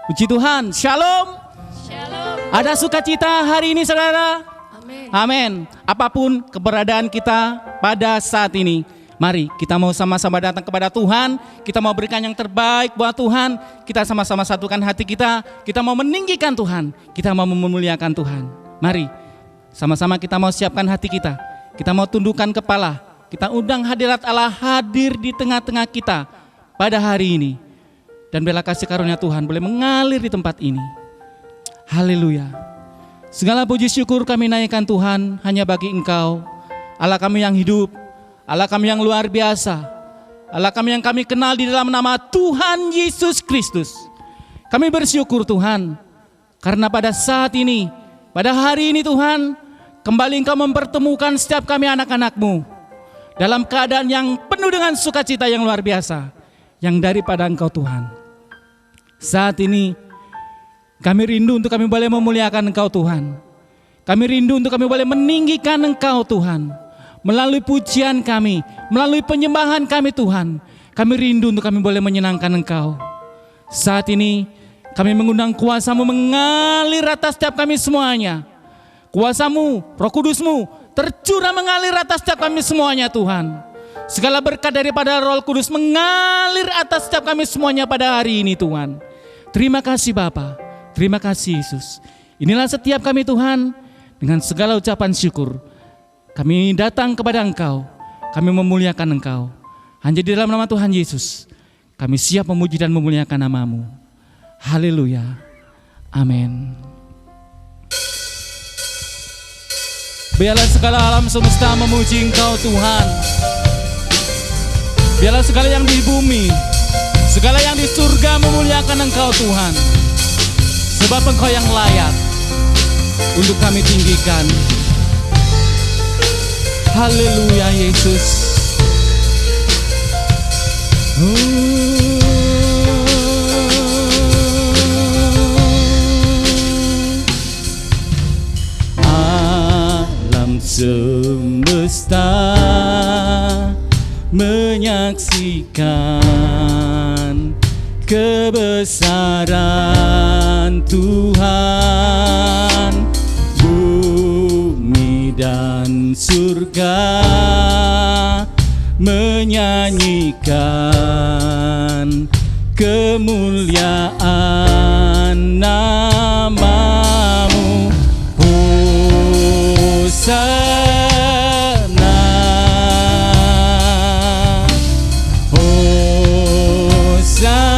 Puji Tuhan, shalom. Shalom. Ada sukacita hari ini saudara? Amin. Amin. Apapun keberadaan kita pada saat ini, mari kita mau sama-sama datang kepada Tuhan. Kita mau berikan yang terbaik buat Tuhan. Kita sama-sama satukan hati kita. Kita mau meninggikan Tuhan. Kita mau memuliakan Tuhan. Mari sama-sama kita mau siapkan hati kita. Kita mau tundukkan kepala. Kita undang hadirat Allah hadir di tengah-tengah kita pada hari ini. Dan bela kasih karunia Tuhan boleh mengalir di tempat ini. Haleluya. Segala puji syukur kami naikkan Tuhan hanya bagi Engkau, Allah kami yang hidup, Allah kami yang luar biasa, Allah kami yang kami kenal di dalam nama Tuhan Yesus Kristus. Kami bersyukur Tuhan, karena pada saat ini, pada hari ini Tuhan, kembali Engkau mempertemukan setiap kami anak-anak-Mu dalam keadaan yang penuh dengan sukacita yang luar biasa, yang daripada Engkau Tuhan. Saat ini, kami rindu untuk kami boleh memuliakan Engkau Tuhan. Kami rindu untuk kami boleh meninggikan Engkau Tuhan. Melalui pujian kami, melalui penyembahan kami Tuhan. Kami rindu untuk kami boleh menyenangkan Engkau. Saat ini kami mengundang kuasa-Mu mengalir atas setiap kami semuanya. Kuasa-Mu, Roh Kudus-Mu tercurah mengalir atas setiap kami semuanya Tuhan. Segala berkat daripada Roh Kudus mengalir atas setiap kami semuanya pada hari ini Tuhan. Terima kasih Bapa. Terima kasih Yesus. Inilah setiap kami Tuhan, dengan segala ucapan syukur kami datang kepada Engkau. Kami memuliakan Engkau. Hanya di dalam nama Tuhan Yesus kami siap memuji dan memuliakan nama-Mu. Haleluya. Amin. Biarlah segala alam semesta memuji Engkau Tuhan. Biarlah segala yang di bumi, segala yang di surga memuliakan Engkau Tuhan. Sebab Engkau yang layak untuk kami tinggikan. Haleluya Yesus. Alam semesta menyaksikan kebesaran Tuhan. Bumi dan surga menyanyikan kemuliaan nama-Mu. Hosana, Hosana.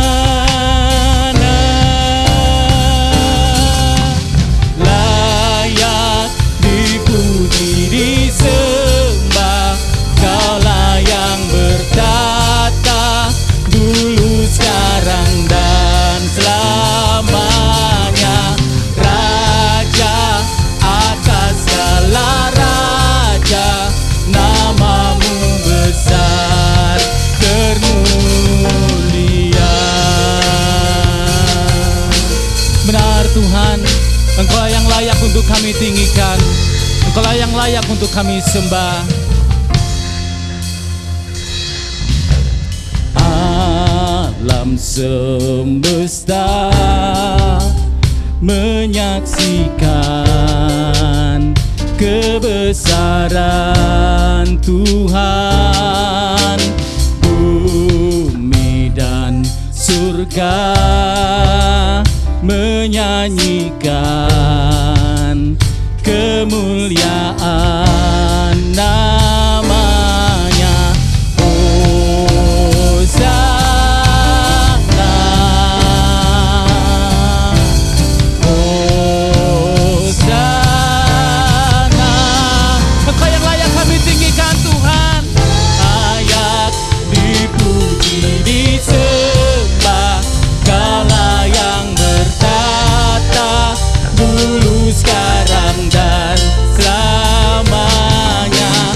Layak dipuji, disembah, Kaulah yang bertata dulu, sekarang, dan selamanya. Raja atas segala raja, nama-Mu besar termulia. Benar Tuhan, Engkau yang layak untuk kami tinggikan. Engkau yang layak untuk kami sembah. Alam semesta menyaksikan kebesaran Tuhan. Bumi dan surga menyanyikan kemuliaan nama-Nya. Hosana, Hosana. Engkau yang layak kami tinggikan Tuhan. Layak dipuji, disembah, Kaulah yang bertata dulu, sekarang, dan selamanya.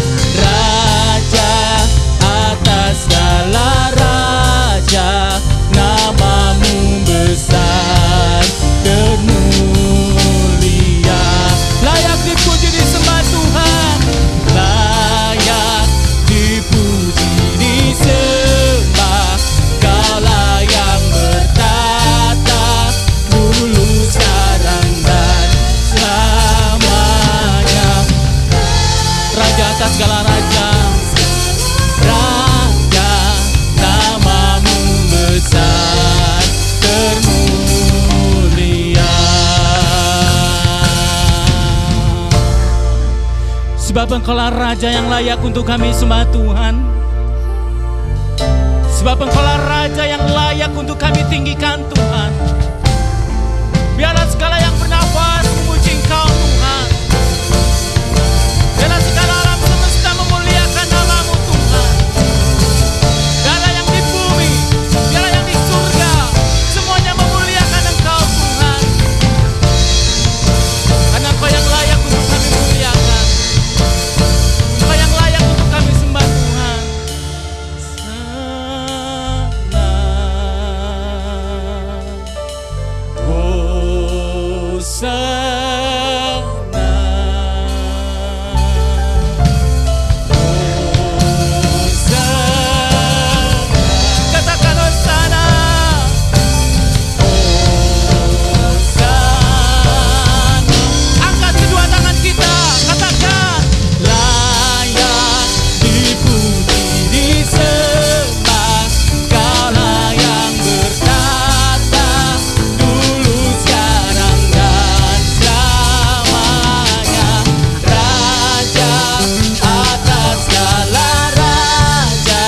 Sebab Engkaulah Raja yang layak untuk kami sembah Tuhan. Sebab Engkaulah Raja yang layak untuk kami tinggikan Tuhan. Biarlah segala yang bernafas memuji Engkau Tuhan. Biarlah segala alam semesta memuliakan nama-Mu Tuhan. Biarlah yang di bumi, biarlah yang di surga, semuanya memuliakan Engkau Tuhan. Karena Engkau yang layak untuk kami muliakan. Engkau yang layak untuk kami sembah Tuhan. Katakan Hosana. Angkat kedua tangan kita, katakan layak dipuji disembah, Kaulah yang bertata dulu sekarang dan selamanya, Raja atas segala raja,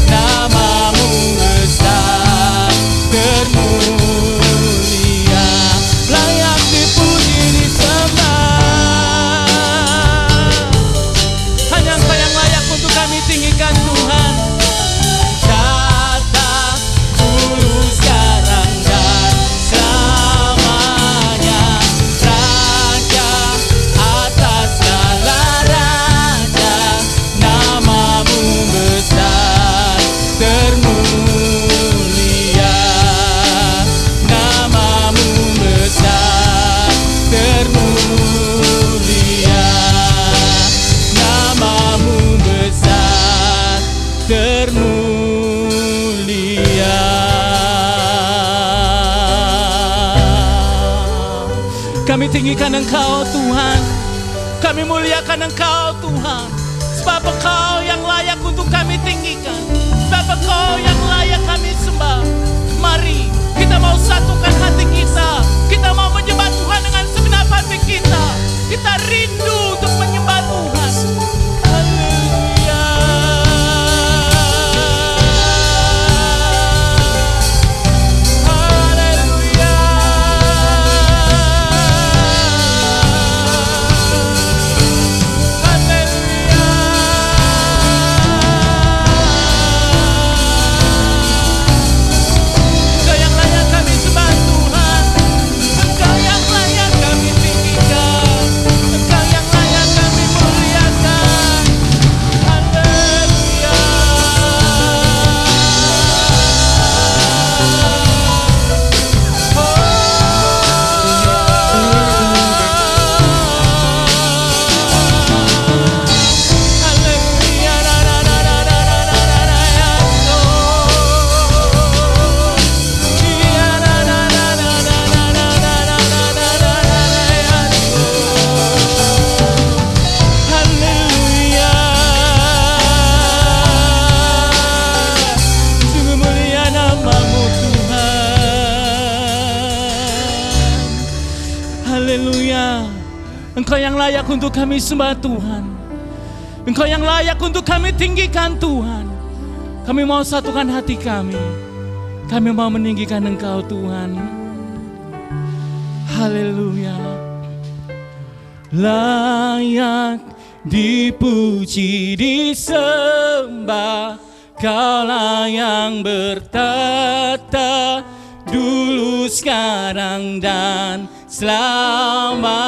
nama-Mu besar termulia, layak dipuji disembah. Hanya Engkau yang layak untuk kami tinggikan Tuhan. Kata dulu sekarang dan selamanya, Raja atas segala raja, nama-Mu besar termulia, nama-Mu besar termulia, nama-Mu besar termulia. Kami tinggikan Engkau Tuhan, kami muliakan Engkau Tuhan. Sebab Engkau yang layak untuk kami tinggikan, sebab Engkau yang layak kami sembah. Mari kita mau satukan hati kita, kita mau menyembah Tuhan dengan segenap hati kita. Kita rindu untuk menyembah Tuhan. Haleluya. Haleluya. Engkau yang layak kami sembah Tuhan. Engkau yang layak kami tinggikan. Engkau yang layak kami muliakan. Haleluya. Haleluya. Haleluya. Sungguh mulia nama-Mu Tuhan. Haleluya. Engkau yang layak untuk kami sembah Tuhan. Engkau yang layak untuk kami tinggikan Tuhan. Kami mau satukan hati kami. Kami mau meninggikan Engkau Tuhan. Haleluya. Layak dipuji disembah, Kaulah yang bertata dulu sekarang dan selamanya,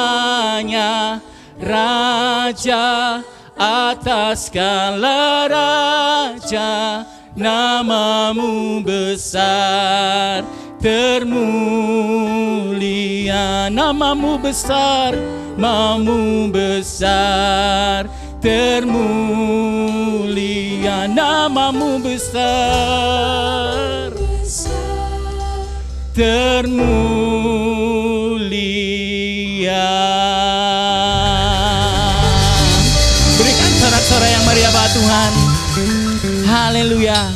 Raja atas segala raja, nama-Mu besar termulia, nama-Mu besar, nama-Mu besar termulia, nama-Mu besar termulia. Berikan sorak-sorai yang meriah buat Tuhan. Haleluya.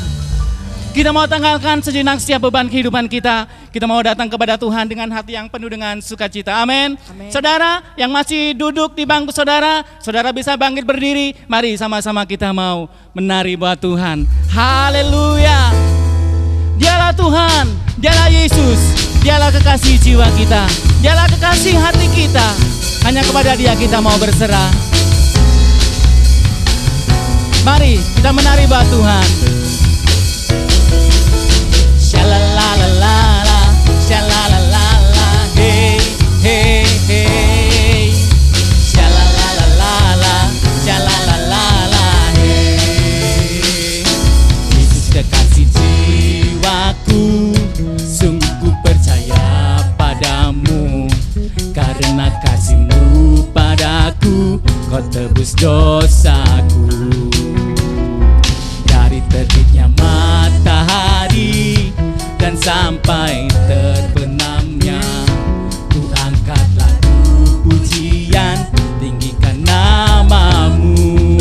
Kita mau tanggalkan sejenak setiap beban kehidupan kita. Kita mau datang kepada Tuhan dengan hati yang penuh dengan sukacita. Amin. Saudara yang masih duduk di bangku saudara, saudara bisa bangkit berdiri. Mari sama-sama kita mau menari buat Tuhan. Haleluya. Dialah Tuhan, dialah Yesus, dialah kekasih jiwa kita, dialah kekasih hati kita. Hanya kepada Dia kita mau berserah. Mari kita menari buat Tuhan. Shalalalala, shalalalala, hey, hey, hey. Shalalalala, shalalalala, hey. Yesus kekasih jiwaku, sungguh ku percaya padamu. Karena kasih-Mu padaku, Kau tebus dosaku. Dari terbitnya matahari dan sampai terbenamnya, ku angkat lagu pujian, tinggikan nama-Mu.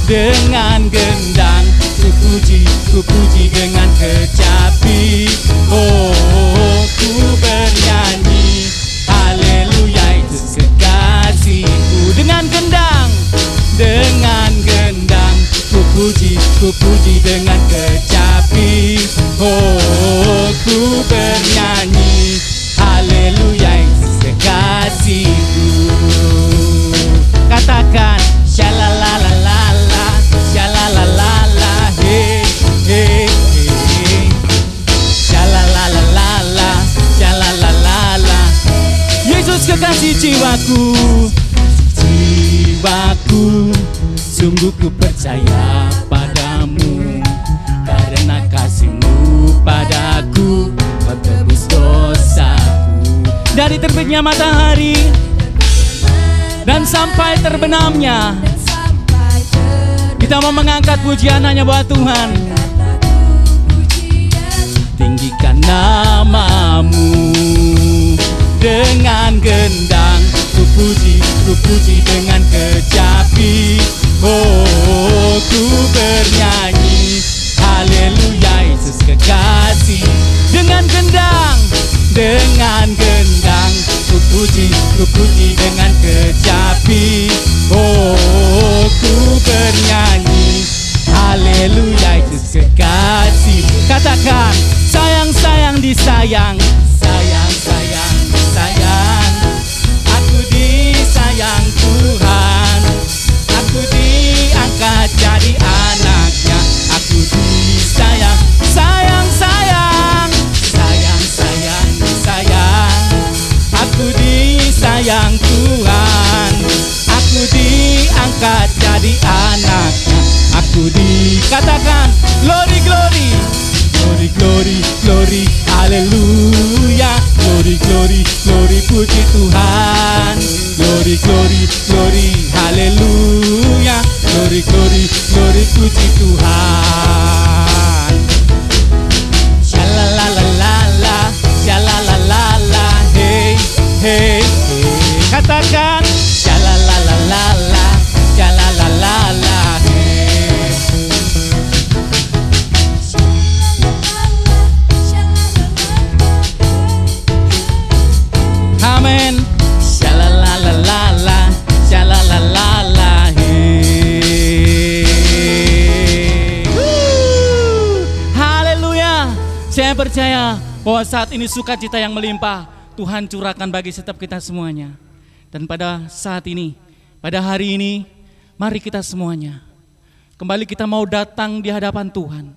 Dengan gendang ku puji dengan kecapi. Oh, ku bernyanyi haleluya, Yesus kekasihku. Dengan gendang ku puji dengan kecapi. Oh, ku bernyanyi haleluya, Yesus kekasihku. Katakan shalalalala, shalalalala, hey, hey, hey. Shalalalala, shalalalala. Yesus kekasih jiwaku, jiwaku, sungguh ku percaya padamu. Karena kasih-Mu padaku, Kau tebus dosaku. Dari terbitnya matahari dan sampai terbenamnya, kita mau mengangkat pujian hanya buat Tuhan. Tinggikan nama-Mu. Dengan gendang ku puji dengan kecapi. Oh, ku bernyanyi haleluya, Yesus kekasih. Dengan gendang ku puji dengan kecapi. Oh, ku bernyanyi haleluya, Yesus kekasih. Katakan sayang disayang, sayang. Aku disayang Tuhan, aku diangkat jadi anaknya. Aku disayang, sayang. Aku disayang Tuhan, aku diangkat jadi anaknya. Aku dikatakan glory, haleluya. Glory, puji Tuhan. Glory, haleluya. Glory, puji Tuhan. Shalalalala, shalalalala, hey, hey, hey. Katakan shalalalala, shalalalala, hey. Amen. Shalalalala, shalalalala, hey. Haleluya. Saya percaya bahwa saat ini sukacita yang melimpah Tuhan curahkan bagi setiap kita semuanya. Dan pada saat ini, pada hari ini, mari kita semuanya kembali kita mau datang di hadapan Tuhan.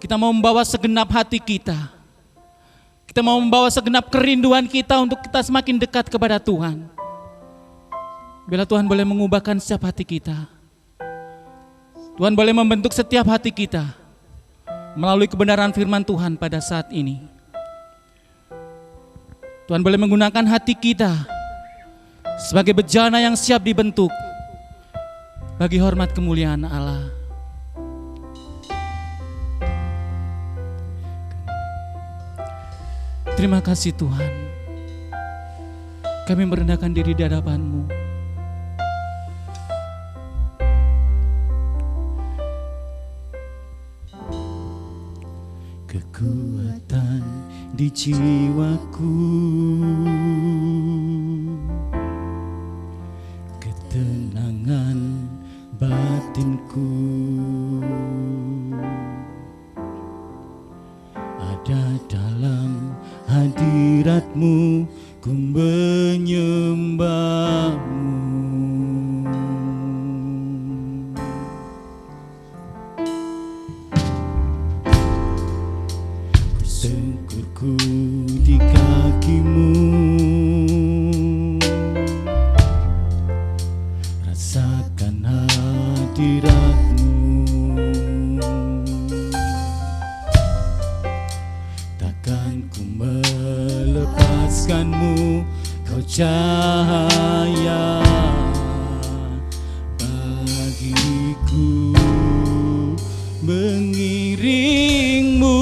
Kita mau membawa segenap hati kita. Kita mau membawa segenap kerinduan kita untuk kita semakin dekat kepada Tuhan. Bila Tuhan boleh mengubahkan setiap hati kita. Tuhan boleh membentuk setiap hati kita melalui kebenaran firman Tuhan pada saat ini. Tuhan boleh menggunakan hati kita sebagai bejana yang siap dibentuk bagi hormat kemuliaan Allah. Terima kasih Tuhan. Kami merendahkan diri di hadapan-Mu. kekuatan di jiwaku, ketenangan batinku, ada dalam hadirat-Mu, ku menyembah-Mu. Ku di kaki-Mu, rasakan hadirat-Mu, takkan ku melepaskan-Mu, Kau cahaya bagiku, mengiring-Mu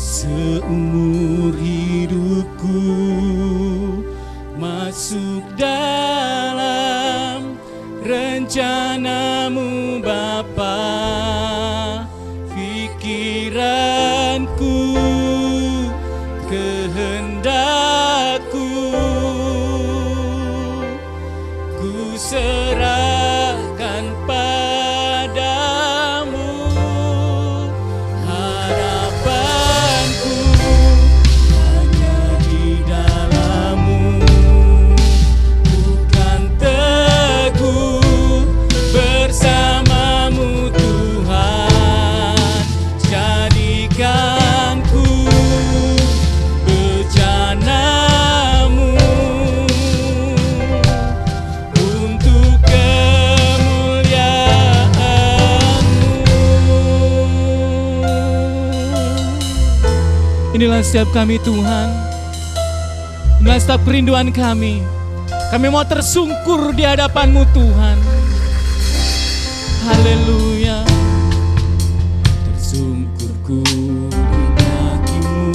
seumur hidupku, masuk dalam rencana-Mu Bapa. Pikiranku, kehendakku, ku serahkan padamu. Harapanku hanya di dalam-Mu, bukan teguh bersama-Mu Tuhan. Jadikanku bejana-Mu untuk kemuliaan-Mu. Inilah setiap kami Tuhan, inilah setiap kerinduan kami. Kami mau tersungkur di hadapan-Mu Tuhan. Haleluya. Tersungkurku di kaki-Mu,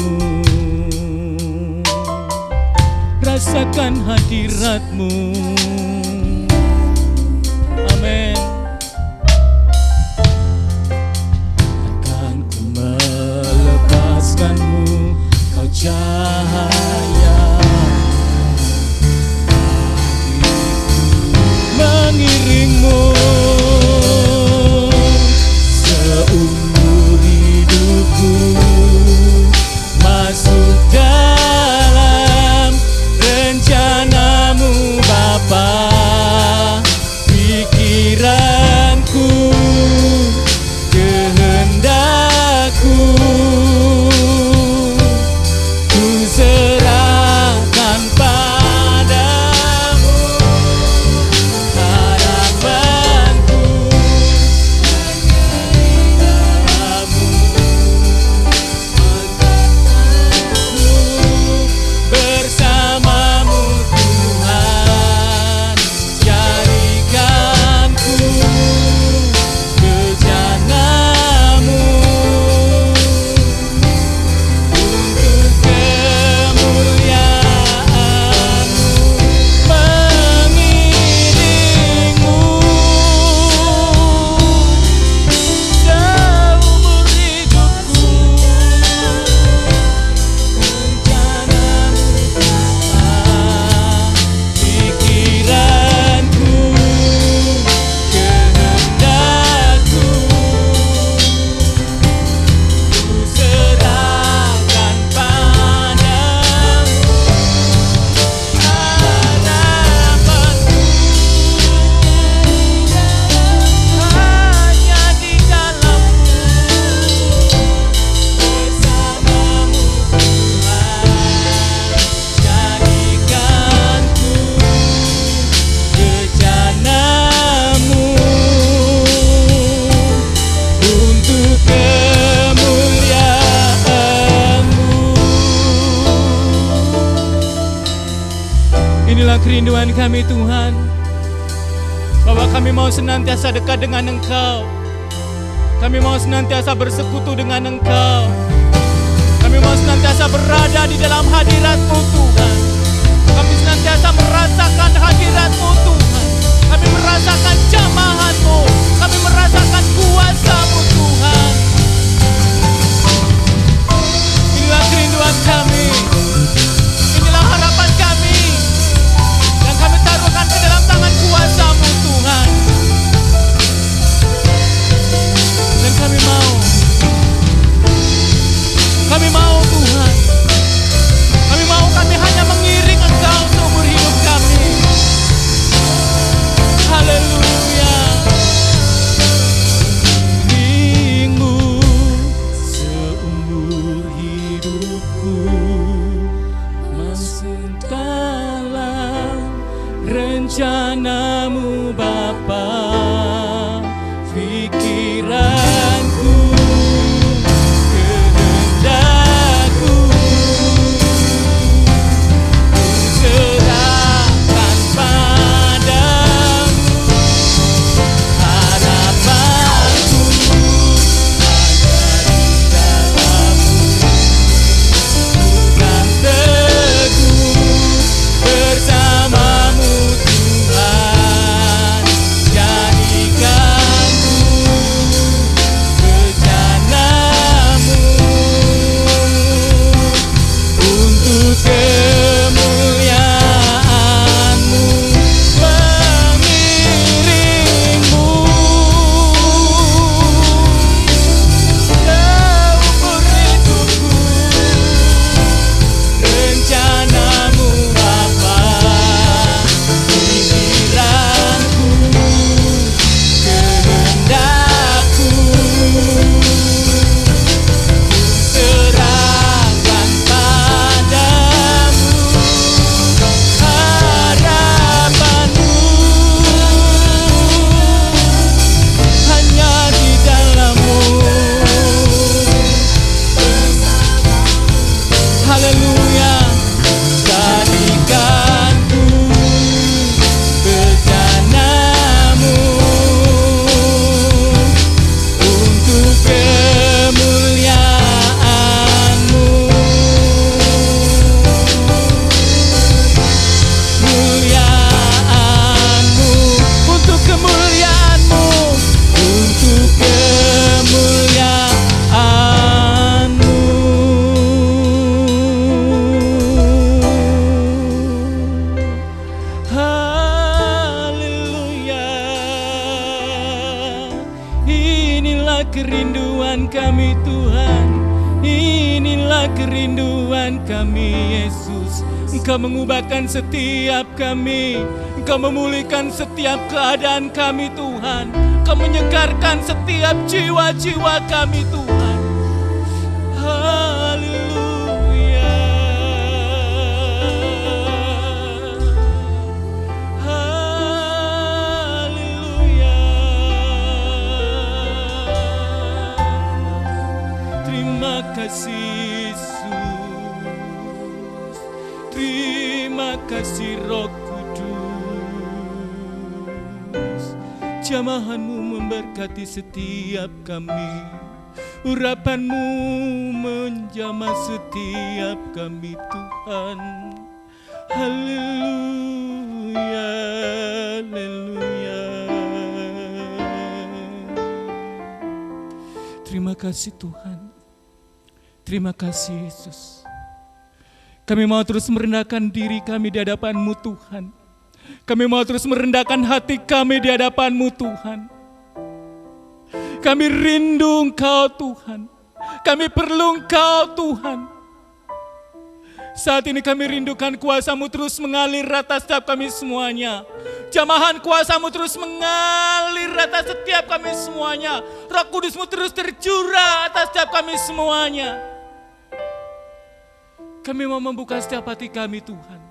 rasakan hadirat-Mu. Amin. Takkan ku melepaskan-Mu, Kau cahaya mengiring-Mu seumur hidupku, masuk dalam rencana-Mu Bapa. Pikiranku, kehendakku, ku serahkan padamu. Harapanku hanya di dalam-Mu, bersama-Mu Tuhan. Jadikanku bejana-Mu untuk kemuliaan-Mu, mengiring-Mu seumur hidupku. Rencana-Mu Tuhan, pikiranku, kehendakku, ku serahkan padamu. Harapanku hanya di dalam-Mu, bersama-Mu Tuhan. Jadikanku bejana-Mu untuk kemuliaan-Mu. Inilah kerinduan kami Tuhan, bahwa kami mau senantiasa dekat dengan Engkau. Kami mau senantiasa bersekutu dengan Engkau. Kami mau senantiasa berada di dalam hadirat-Mu Tuhan. Kami senantiasa merasakan hadirat-Mu Tuhan. Kami merasakan jamahan-Mu. Kami merasakan kuasa-Mu Tuhan. kerinduan kami Tuhan, inilah kerinduan kami Yesus. Engkau mengubahkan setiap kami, Engkau memulihkan setiap keadaan kami Tuhan, Engkau menyegarkan setiap jiwa-jiwa kami Tuhan. Haleluya, haleluya. Terima kasih Yesus, terima kasih Roh Kudus. Jamahan-Mu memberkati setiap kami, urapan-Mu menjamah setiap kami Tuhan. Haleluya, haleluya. Terima kasih Tuhan, terima kasih Yesus. Kami mau terus merendahkan diri kami di hadapan-Mu Tuhan. Kami mau terus merendahkan hati kami di hadapan-Mu Tuhan. Kami rindu Engkau Tuhan, kami perlu Engkau Tuhan. Saat ini kami rindukan kuasa-Mu terus mengalir atas setiap kami semuanya. Jamahan kuasa-Mu terus mengalir atas setiap kami semuanya. Roh Kudus-Mu terus tercurah atas setiap kami semuanya. Kami mau membuka setiap hati kami Tuhan.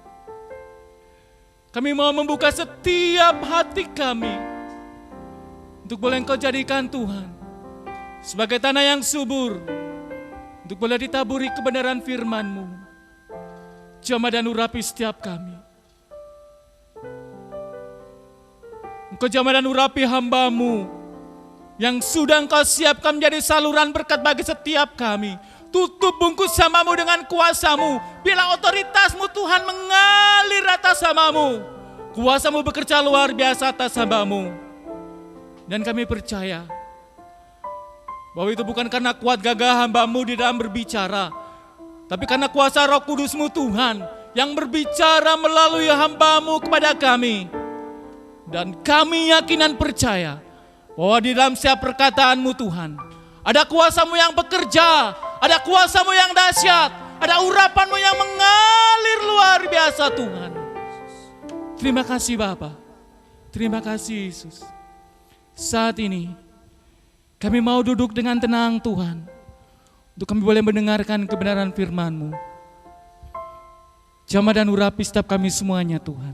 Kami mau membuka setiap hati kami untuk boleh Engkau jadikan Tuhan sebagai tanah yang subur, untuk boleh ditaburi kebenaran firman-Mu. Jamah dan urapi setiap kami. Engkau jamah dan urapi hamba-Mu yang sudah Engkau siapkan menjadi saluran berkat bagi setiap kami. Tutup bungkus hamba-Mu dengan kuasa-Mu. Bila otoritas-Mu Tuhan mengalir atas hamba-Mu, kuasa-Mu bekerja luar biasa atas hamba-Mu. Dan kami percaya bahwa itu bukan karena kuat gagah hamba-Mu di dalam berbicara, tapi karena kuasa Roh Kudus-Mu Tuhan yang berbicara melalui hamba-Mu kepada kami. Dan kami yakin dan percaya bahwa di dalam setiap perkataan-Mu Tuhan, ada kuasa-Mu yang bekerja, ada kuasa-Mu yang dahsyat, ada urapan-Mu yang mengalir luar biasa Tuhan. Terima kasih Bapa, terima kasih Yesus. Saat ini kami mau duduk dengan tenang Tuhan, untuk kami boleh mendengarkan kebenaran firman-Mu. Jamah dan urapi setiap kami semuanya Tuhan.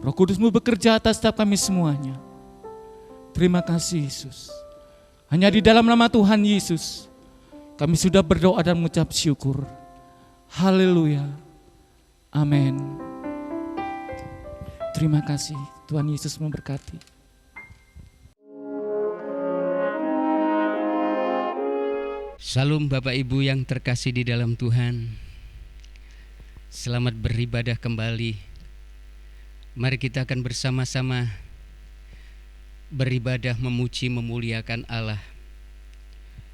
Roh Kudus-Mu bekerja atas setiap kami semuanya. Terima kasih Yesus. Hanya di dalam nama Tuhan Yesus kami sudah berdoa dan mengucap syukur. Haleluya. Amin. Terima kasih. Tuhan Yesus memberkati. Salam Bapak Ibu yang terkasih di dalam Tuhan. Selamat beribadah kembali. Mari kita akan bersama-sama beribadah, memuji, memuliakan Allah.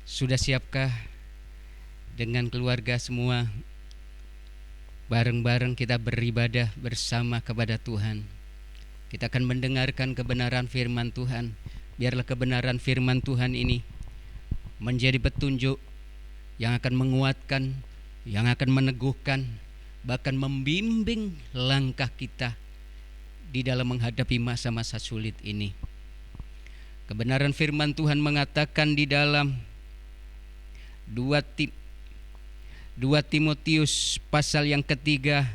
Sudah siapkah dengan keluarga semua bareng-bareng kita beribadah bersama kepada Tuhan? Kita akan mendengarkan kebenaran firman Tuhan. Biarlah kebenaran firman Tuhan ini menjadi petunjuk yang akan menguatkan, yang akan meneguhkan, bahkan membimbing langkah kita di dalam menghadapi masa-masa sulit ini. Kebenaran firman Tuhan mengatakan di dalam 2 Timotius pasal yang ketiga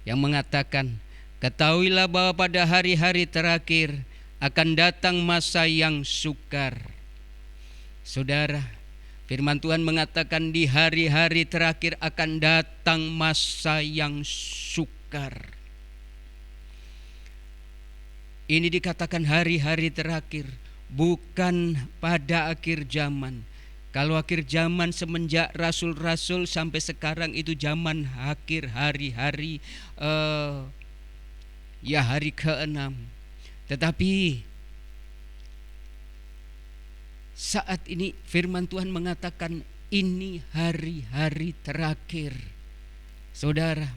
yang mengatakan, ketahuilah bahwa pada hari-hari terakhir akan datang masa yang sukar. Saudara, firman Tuhan mengatakan di hari-hari terakhir akan datang masa yang sukar. Ini dikatakan hari-hari terakhir, bukan pada akhir zaman. Kalau akhir zaman semenjak rasul-rasul sampai sekarang itu zaman akhir hari-hari hari ke-6. Tetapi saat ini firman Tuhan mengatakan ini hari-hari terakhir. Saudara,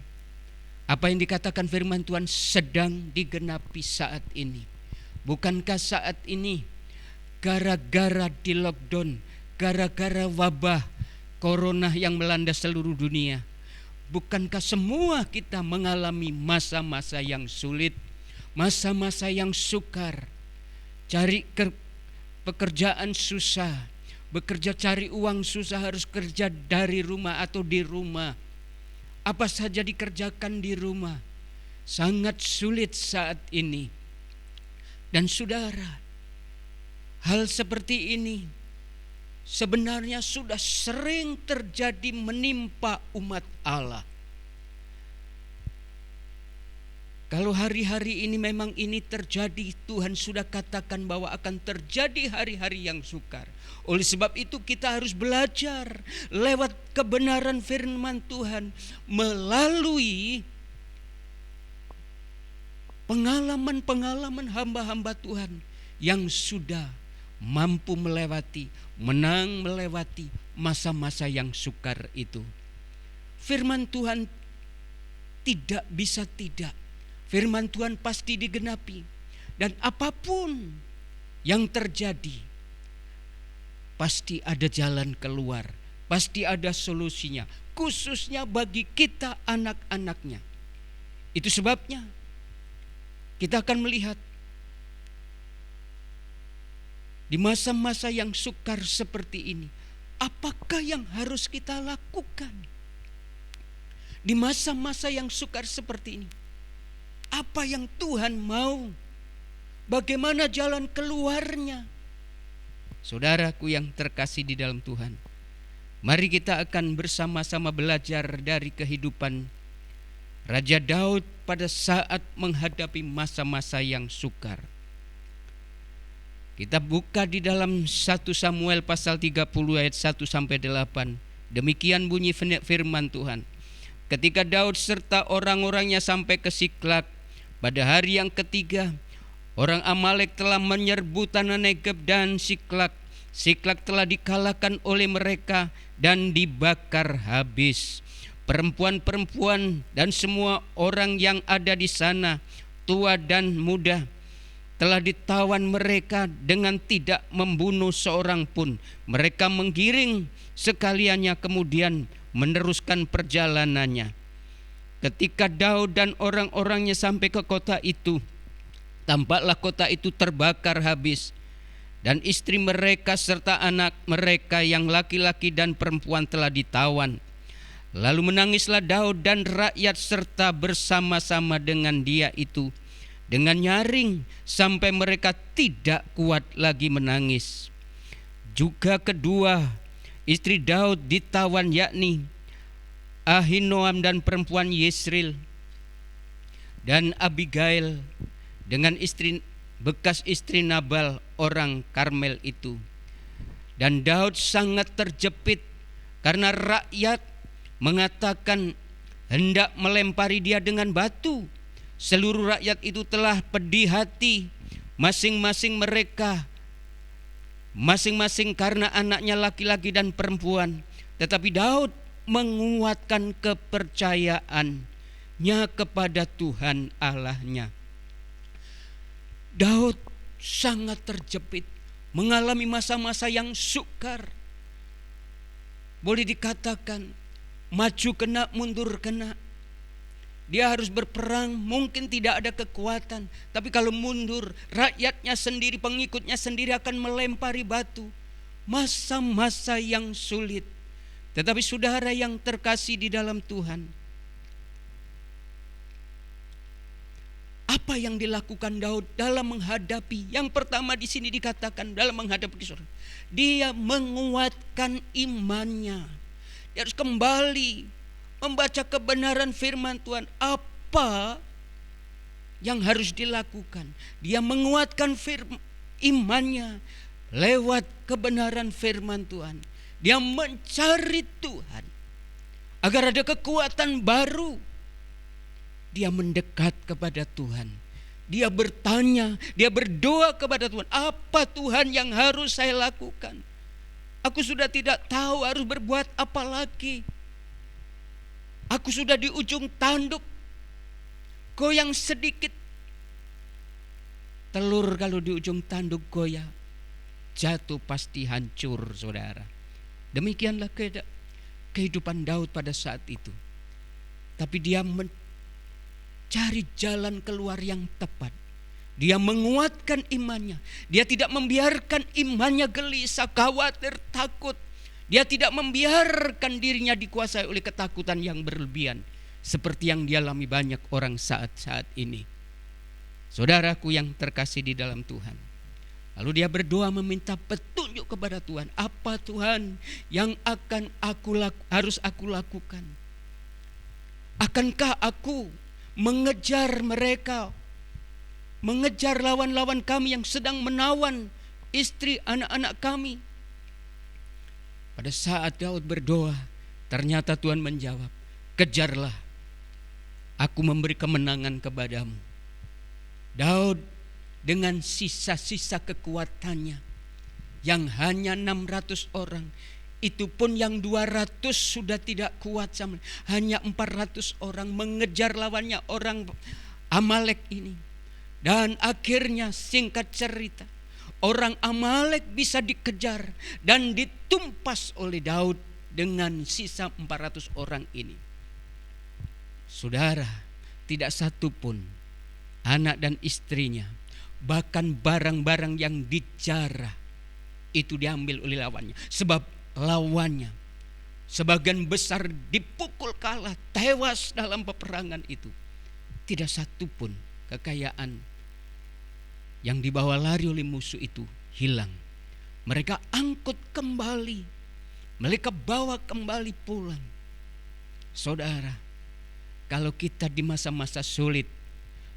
apa yang dikatakan firman Tuhan sedang digenapi saat ini. Bukankah saat ini gara-gara di lockdown, gara-gara wabah corona yang melanda seluruh dunia. Bukankah semua kita mengalami masa-masa yang sulit, masa-masa yang sukar, cari pekerjaan susah, bekerja cari uang susah, harus kerja dari rumah atau di rumah. Apa saja dikerjakan di rumah, sangat sulit saat ini. Dan saudara, hal seperti ini sebenarnya sudah sering terjadi menimpa umat Allah. Kalau hari-hari ini memang ini terjadi, Tuhan sudah katakan bahwa akan terjadi hari-hari yang sukar. Oleh sebab itu kita harus belajar lewat kebenaran firman Tuhan melalui pengalaman-pengalaman hamba-hamba Tuhan yang sudah mampu melewati masa-masa yang sukar itu. Firman Tuhan tidak bisa tidak. Firman Tuhan pasti digenapi. Dan apapun yang terjadi, pasti ada jalan keluar, pasti ada solusinya, khususnya bagi kita anak-anaknya. Itu sebabnya kita akan melihat di masa-masa yang sukar seperti ini, apakah yang harus kita lakukan? Di masa-masa yang sukar seperti ini, apa yang Tuhan mau? Bagaimana jalan keluarnya? Saudaraku yang terkasih di dalam Tuhan, mari kita akan bersama-sama belajar dari kehidupan Raja Daud pada saat menghadapi masa-masa yang sukar. Kita buka di dalam 1 Samuel pasal 30 ayat 1 sampai 8. Demikian bunyi firman Tuhan. Ketika Daud serta orang-orangnya sampai ke Siklak, pada hari yang ketiga, orang Amalek telah menyerbu tanah Negeb dan Siklak. Siklak telah dikalahkan oleh mereka dan dibakar habis. Perempuan-perempuan dan semua orang yang ada di sana, tua dan muda, telah ditawan mereka dengan tidak membunuh seorang pun. Mereka menggiring sekaliannya kemudian meneruskan perjalanannya. Ketika Daud dan orang-orangnya sampai ke kota itu, tampaklah kota itu terbakar habis, dan istri mereka serta anak mereka yang laki-laki dan perempuan telah ditawan. Lalu menangislah Daud dan rakyat serta bersama-sama dengan dia itu dengan nyaring sampai mereka tidak kuat lagi menangis. Juga kedua istri Daud ditawan, yakni Ahinoam dan perempuan Yesril, dan Abigail dengan bekas istri Nabal orang Karmel itu. Dan Daud sangat terjepit karena rakyat mengatakan hendak melempari dia dengan batu. Seluruh rakyat itu telah pedih hati, masing-masing karena anaknya laki-laki dan perempuan. Tetapi Daud menguatkan kepercayaannya kepada Tuhan Allahnya. Daud sangat terjepit, mengalami masa-masa yang sukar. Boleh dikatakan maju kena, mundur kena. Dia harus berperang, mungkin tidak ada kekuatan, tapi kalau mundur, rakyatnya sendiri, pengikutnya sendiri akan melempari batu. Masa-masa yang sulit. Tetapi saudara yang terkasih di dalam Tuhan, apa yang dilakukan Daud dalam menghadapi? Yang pertama di sini dikatakan dalam menghadapi kesulitan, dia menguatkan imannya. Dia harus kembali membaca kebenaran firman Tuhan. Apa yang harus dilakukan? Dia menguatkan imannya lewat kebenaran firman Tuhan. Dia mencari Tuhan agar ada kekuatan baru. Dia mendekat kepada Tuhan. Dia bertanya, dia berdoa kepada Tuhan. Apa Tuhan yang harus saya lakukan? Aku sudah tidak tahu harus berbuat apa lagi. Aku sudah di ujung tanduk. Goyang sedikit. Telur kalau di ujung tanduk goyah, jatuh pasti hancur, saudara. Demikianlah kehidupan Daud pada saat itu. Tapi dia mencari jalan keluar yang tepat. Dia menguatkan imannya. Dia tidak membiarkan imannya gelisah, khawatir, takut. Dia tidak membiarkan dirinya dikuasai oleh ketakutan yang berlebihan, seperti yang dialami banyak orang saat-saat ini. Saudaraku yang terkasih di dalam Tuhan. Lalu dia berdoa meminta petunjuk kepada Tuhan. Apa Tuhan yang harus aku lakukan? Akankah aku mengejar mereka, mengejar lawan-lawan kami yang sedang menawan istri anak-anak kami? Pada saat Daud berdoa, ternyata Tuhan menjawab, kejarlah, aku memberi kemenangan kepadamu. Daud dengan sisa-sisa kekuatannya yang hanya 600 orang, itu pun yang 200 sudah tidak kuat sama. Hanya 400 orang mengejar lawannya, orang Amalek ini. Dan akhirnya singkat cerita, orang Amalek bisa dikejar dan ditumpas oleh Daud dengan sisa 400 orang ini. Saudara, tidak satu pun anak dan istrinya, bahkan barang-barang yang dijarah itu diambil oleh lawannya. Sebab lawannya sebagian besar dipukul kalah, tewas dalam peperangan itu. Tidak satu pun kekayaan yang dibawa lari oleh musuh itu hilang. Mereka angkut kembali, mereka bawa kembali pulang. Saudara, kalau kita di masa-masa sulit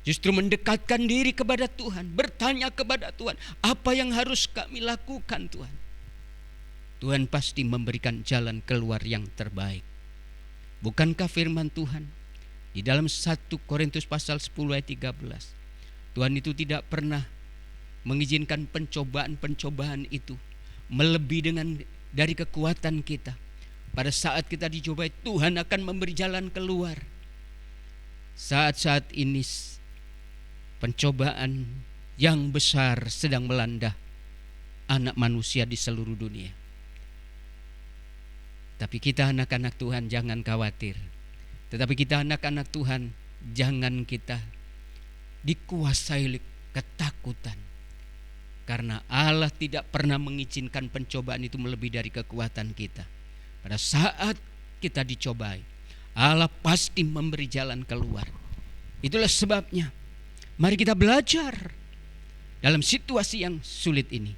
justru mendekatkan diri kepada Tuhan, bertanya kepada Tuhan, apa yang harus kami lakukan Tuhan? Tuhan pasti memberikan jalan keluar yang terbaik. Bukankah firman Tuhan di dalam 1 Korintus pasal 10 ayat 13, Tuhan itu tidak pernah mengizinkan pencobaan-pencobaan itu melebihi dari kekuatan kita. Pada saat kita dicobai, Tuhan akan memberi jalan keluar. Saat-saat ini pencobaan yang besar sedang melanda anak manusia di seluruh dunia. Tapi kita anak-anak Tuhan jangan khawatir. Tetapi kita anak-anak Tuhan jangan kita dikuasai oleh ketakutan. Karena Allah tidak pernah mengizinkan pencobaan itu melebihi dari kekuatan kita. Pada saat kita dicobai, Allah pasti memberi jalan keluar. Itulah sebabnya mari kita belajar dalam situasi yang sulit ini.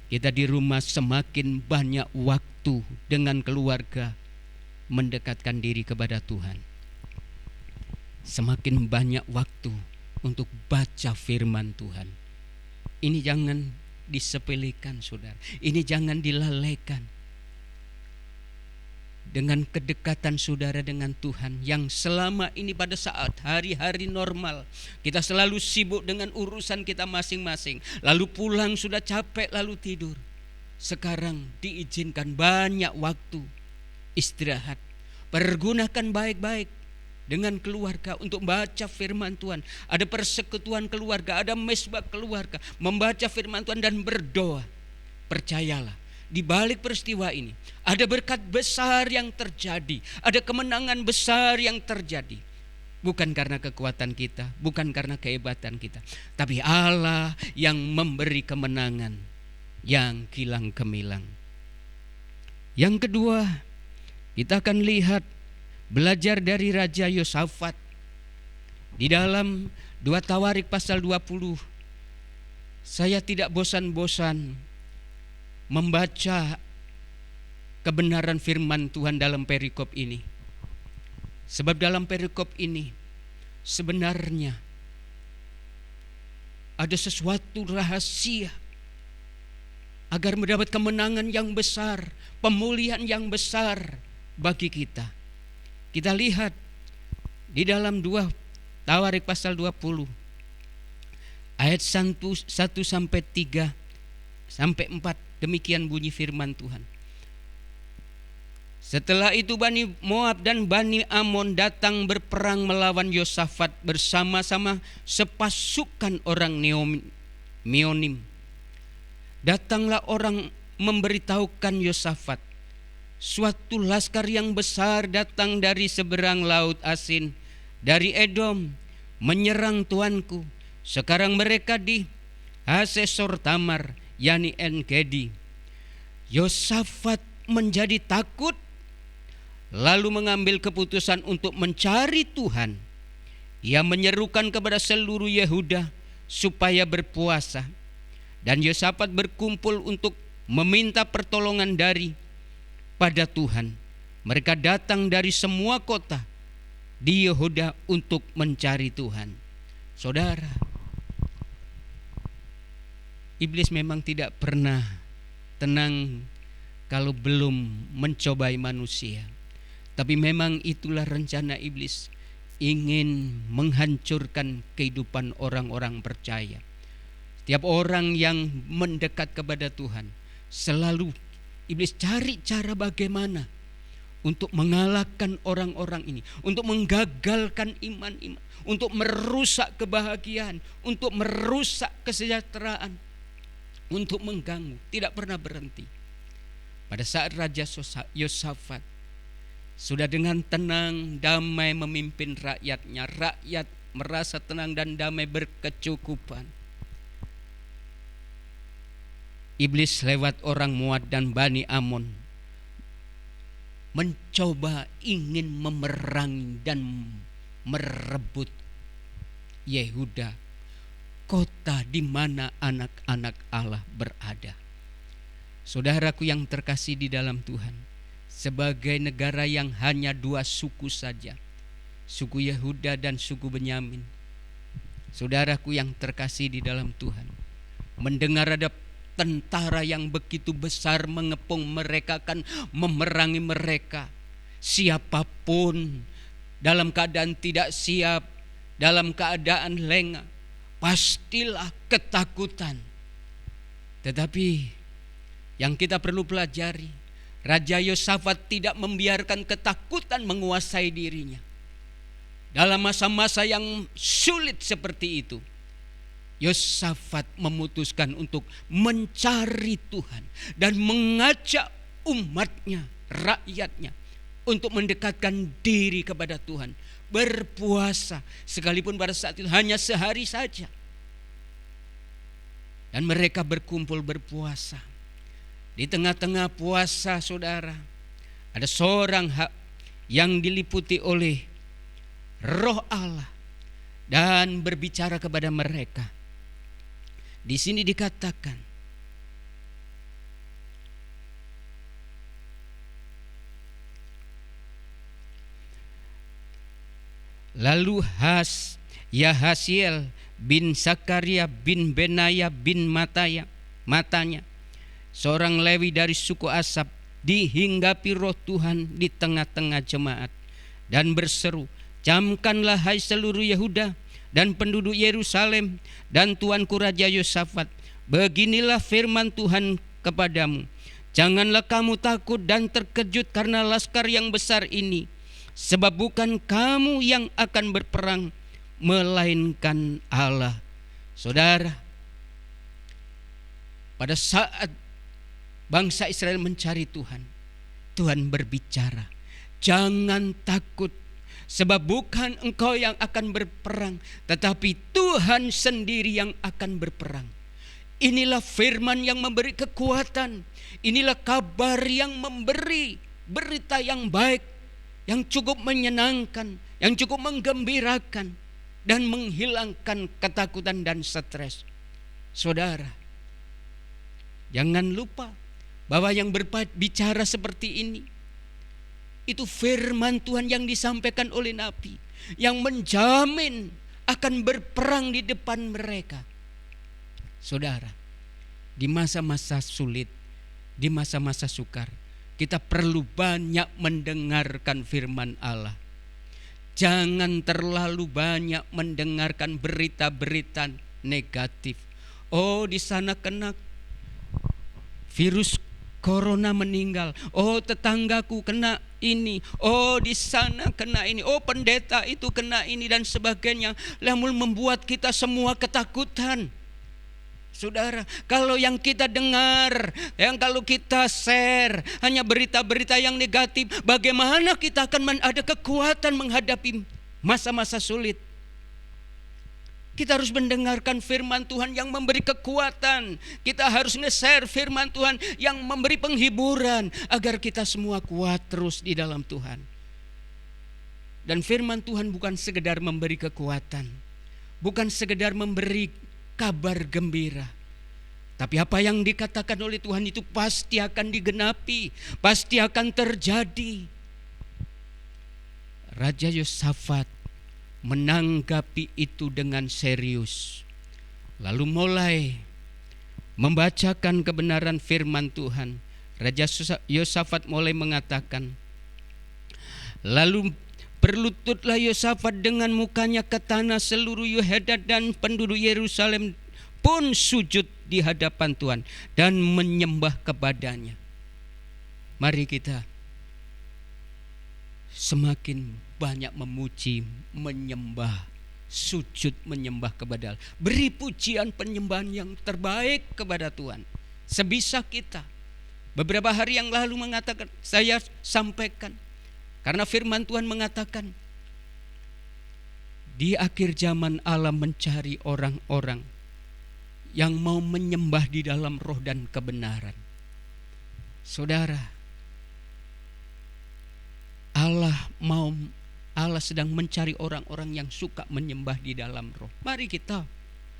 Kita di rumah semakin banyak waktu dengan keluarga mendekatkan diri kepada Tuhan. Semakin banyak waktu untuk baca firman Tuhan. Ini jangan disepelekan, saudara. Ini jangan dilalaikan. Dengan kedekatan saudara dengan Tuhan yang selama ini pada saat hari-hari normal kita selalu sibuk dengan urusan kita masing-masing, lalu pulang sudah capek lalu tidur. Sekarang diizinkan banyak waktu istirahat. Pergunakan baik-baik dengan keluarga untuk membaca firman Tuhan. Ada persekutuan keluarga, ada mesbah keluarga, membaca firman Tuhan dan berdoa. Percayalah, di balik peristiwa ini ada berkat besar yang terjadi, ada kemenangan besar yang terjadi. Bukan karena kekuatan kita, bukan karena kehebatan kita, tapi Allah yang memberi kemenangan yang kilang gemilang. Yang kedua, kita akan lihat belajar dari Raja Yosafat di dalam 2 Tawarik pasal 20. Saya tidak bosan-bosan membaca kebenaran firman Tuhan dalam perikop ini. Sebab dalam perikop ini sebenarnya ada sesuatu rahasia agar mendapat kemenangan yang besar, pemulihan yang besar bagi kita. Kita lihat di dalam 2 Tawarik pasal 20 ayat 1 sampai 3 sampai 4, demikian bunyi firman Tuhan. Setelah itu Bani Moab dan Bani Amon datang berperang melawan Yosafat bersama-sama sepasukan orang Meonim. datanglah orang memberitahukan Yosafat, suatu laskar yang besar datang dari seberang laut asin, dari Edom, menyerang tuanku. Sekarang mereka di Hasesor Tamar, yani En-Gedi. Yosafat menjadi takut, lalu mengambil keputusan untuk mencari Tuhan. Ia menyerukan kepada seluruh Yehuda supaya berpuasa. Dan Yosafat berkumpul untuk meminta pertolongan pada Tuhan. Mereka datang dari semua kota di Yehuda untuk mencari Tuhan. Saudara, iblis memang tidak pernah tenang kalau belum mencobai manusia. Tapi memang itulah rencana iblis, ingin menghancurkan kehidupan orang-orang percaya. Setiap orang yang mendekat kepada Tuhan, selalu iblis cari cara bagaimana untuk mengalahkan orang-orang ini, untuk menggagalkan iman, untuk merusak kebahagiaan, untuk merusak kesejahteraan, untuk mengganggu, tidak pernah berhenti. Pada saat Raja Yosafat sudah dengan tenang, damai memimpin rakyatnya, rakyat merasa tenang dan damai, berkecukupan. Iblis lewat orang Moab dan Bani Amon mencoba ingin memerangi dan merebut Yehuda, kota di mana anak-anak Allah berada. Saudaraku yang terkasih di dalam Tuhan, sebagai negara yang hanya 2 suku saja, suku Yehuda dan suku Benyamin, saudaraku yang terkasih di dalam Tuhan, mendengar ada tentara yang begitu besar mengepung mereka, akan memerangi mereka. Siapapun dalam keadaan tidak siap, dalam keadaan lengah, pastilah ketakutan. Tetapi yang kita perlu pelajari, Raja Yosafat tidak membiarkan ketakutan menguasai dirinya. Dalam masa-masa yang sulit seperti itu, Yosafat memutuskan untuk mencari Tuhan dan mengajak umatnya, rakyatnya, untuk mendekatkan diri kepada Tuhan, berpuasa, sekalipun pada saat itu hanya sehari saja. Dan mereka berkumpul berpuasa. Di tengah-tengah puasa, saudara, ada seorang yang diliputi oleh Roh Allah dan berbicara kepada mereka. Di sini dikatakan, lalu Yahasiel bin Zakaria bin Benaya bin Matanya, seorang Lewi dari suku Asap, dihinggapi Roh Tuhan di tengah-tengah jemaat dan berseru, "Camkanlah hai seluruh Yehuda dan penduduk Yerusalem dan tuanku Raja Yosafat, beginilah firman Tuhan kepadamu. Janganlah kamu takut dan terkejut karena laskar yang besar ini, sebab bukan kamu yang akan berperang, melainkan Allah." Saudara, pada saat bangsa Israel mencari Tuhan, Tuhan berbicara, "Jangan takut, sebab bukan engkau yang akan berperang, tetapi Tuhan sendiri yang akan berperang." Inilah firman yang memberi kekuatan. Inilah kabar yang memberi berita yang baik, yang cukup menyenangkan, yang cukup menggembirakan, dan menghilangkan ketakutan dan stres. Saudara, jangan lupa bahwa yang berbicara seperti ini, itu firman Tuhan yang disampaikan oleh Nabi, yang menjamin akan berperang di depan mereka. Saudara, di masa-masa sulit, di masa-masa sukar, kita perlu banyak mendengarkan firman Allah. Jangan terlalu banyak mendengarkan berita-berita negatif. Oh, di sana kena virus corona meninggal. Oh, tetanggaku kena ini. Oh, di sana kena ini. Oh, pendeta itu kena ini dan sebagainya. Lalu membuat kita semua ketakutan. Saudara, kalau yang kita dengar, kalau kita share hanya berita-berita yang negatif, bagaimana kita akan ada kekuatan menghadapi masa-masa sulit? Kita harus mendengarkan firman Tuhan yang memberi kekuatan. Kita harus nge-share firman Tuhan yang memberi penghiburan agar kita semua kuat terus di dalam Tuhan. Dan firman Tuhan bukan sekedar memberi kekuatan, bukan sekedar memberi kabar gembira, tapi apa yang dikatakan oleh Tuhan itu pasti akan digenapi, pasti akan terjadi. Raja Yosafat menanggapi itu dengan serius, lalu mulai membacakan kebenaran firman Tuhan. Raja Yosafat mulai mengatakan, lalu berlututlah Yosafat dengan mukanya ke tanah, seluruh Yehuda dan penduduk Yerusalem pun sujud di hadapan Tuhan dan menyembah kepadanya. Mari kita semakin banyak memuji, menyembah, sujud menyembah kepada Allah. Beri pujian penyembahan yang terbaik kepada Tuhan sebisa kita. Beberapa hari yang lalu mengatakan, saya sampaikan, karena firman Tuhan mengatakan di akhir zaman Allah mencari orang-orang yang mau menyembah di dalam roh dan kebenaran. Saudara, Allah sedang mencari orang-orang yang suka menyembah di dalam roh. Mari kita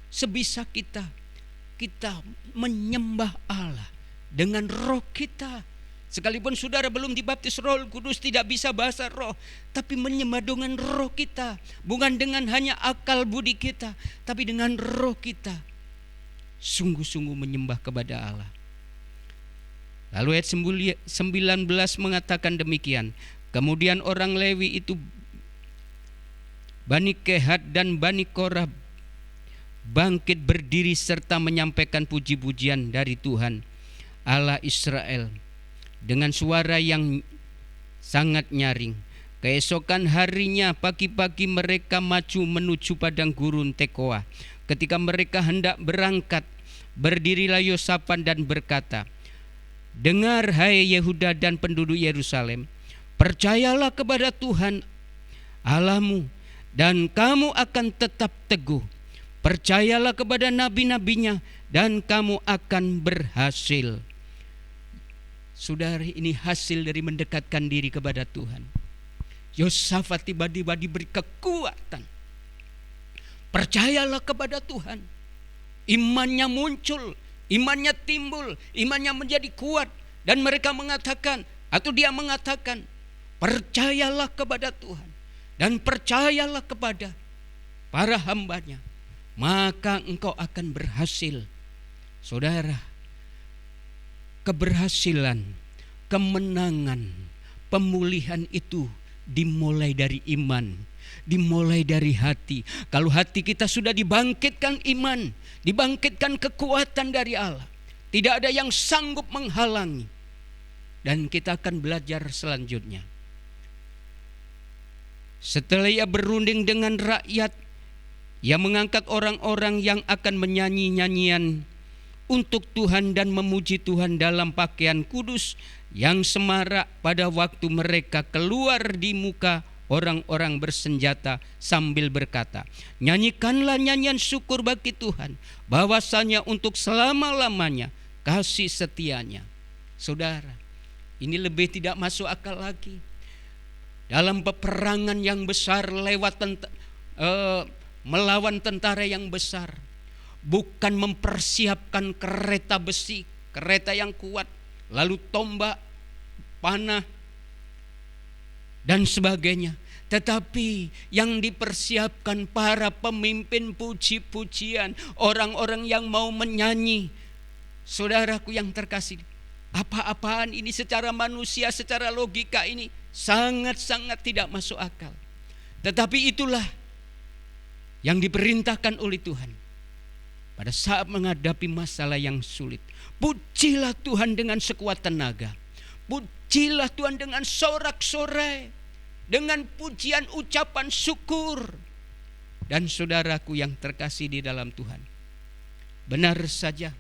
sebisa kita menyembah Allah dengan roh kita. Sekalipun saudara belum dibaptis Roh Kudus, tidak bisa bahasa roh, tapi menyembah dengan roh kita, bukan dengan hanya akal budi kita, tapi dengan roh kita. Sungguh-sungguh menyembah kepada Allah. Lalu ayat 19 mengatakan demikian. Kemudian orang Lewi itu, Bani Kehat dan Bani Korah, bangkit berdiri serta menyampaikan puji-pujian dari Tuhan Allah Israel dengan suara yang sangat nyaring. Keesokan harinya pagi-pagi mereka maju menuju padang gurun Tekoa. Ketika mereka hendak berangkat, berdirilah Yosafat dan berkata, dengar hai Yehuda dan penduduk Yerusalem, percayalah kepada Tuhan Allahmu dan kamu akan tetap teguh. Percayalah kepada nabi-nabinya dan kamu akan berhasil. Saudari, ini hasil dari mendekatkan diri kepada Tuhan. Yosafat tiba-tiba diberi kekuatan. Percayalah kepada Tuhan. Imannya muncul, imannya timbul, imannya menjadi kuat. Dan mereka mengatakan, atau dia mengatakan, percayalah kepada Tuhan dan percayalah kepada para hambanya, maka engkau akan berhasil. Saudara, keberhasilan, kemenangan, pemulihan itu dimulai dari iman, dimulai dari hati. Kalau hati kita sudah dibangkitkan iman, dibangkitkan kekuatan dari Allah, tidak ada yang sanggup menghalangi. Dan kita akan belajar selanjutnya. Setelah ia berunding dengan rakyat, ia mengangkat orang-orang yang akan menyanyi nyanyian untuk Tuhan dan memuji Tuhan dalam pakaian kudus yang semarak pada waktu mereka keluar di muka orang-orang bersenjata sambil berkata, nyanyikanlah nyanyian syukur bagi Tuhan, bahwasanya untuk selama-lamanya kasih setianya. Saudara, ini lebih tidak masuk akal lagi. Dalam peperangan yang besar melawan tentara yang besar, bukan mempersiapkan kereta besi, kereta yang kuat, lalu tombak, panah, dan sebagainya. Tetapi yang dipersiapkan para pemimpin puji-pujian, orang-orang yang mau menyanyi. Saudaraku yang terkasih, apa-apaan ini secara manusia, secara logika ini sangat-sangat tidak masuk akal. Tetapi itulah yang diperintahkan oleh Tuhan pada saat menghadapi masalah yang sulit. Pujilah Tuhan dengan sekuat tenaga. Pujilah Tuhan dengan sorak-sorai, dengan pujian ucapan syukur. Dan saudaraku yang terkasih di dalam Tuhan, Benar saja,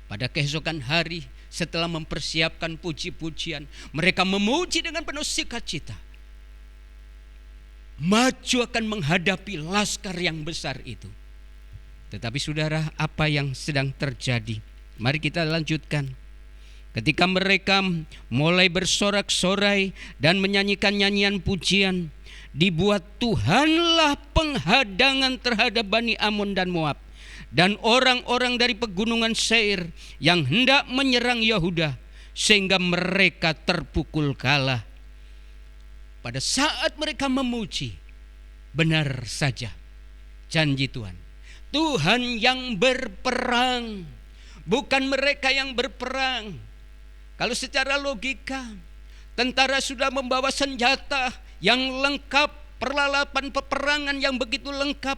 pada keesokan hari setelah mempersiapkan puji-pujian, mereka memuji dengan penuh sukacita. Maju akan menghadapi laskar yang besar itu. Tetapi saudara, apa yang sedang terjadi? Mari kita lanjutkan. Ketika mereka mulai bersorak-sorai dan menyanyikan nyanyian pujian, dibuat Tuhanlah penghadangan terhadap Bani Ammon dan Moab dan orang-orang dari pegunungan Seir yang hendak menyerang Yehuda, sehingga mereka terpukul kalah. Pada saat mereka memuji, benar saja janji Tuhan. Tuhan yang berperang, bukan mereka yang berperang. Kalau secara logika, tentara sudah membawa senjata yang lengkap, peralatan peperangan yang begitu lengkap,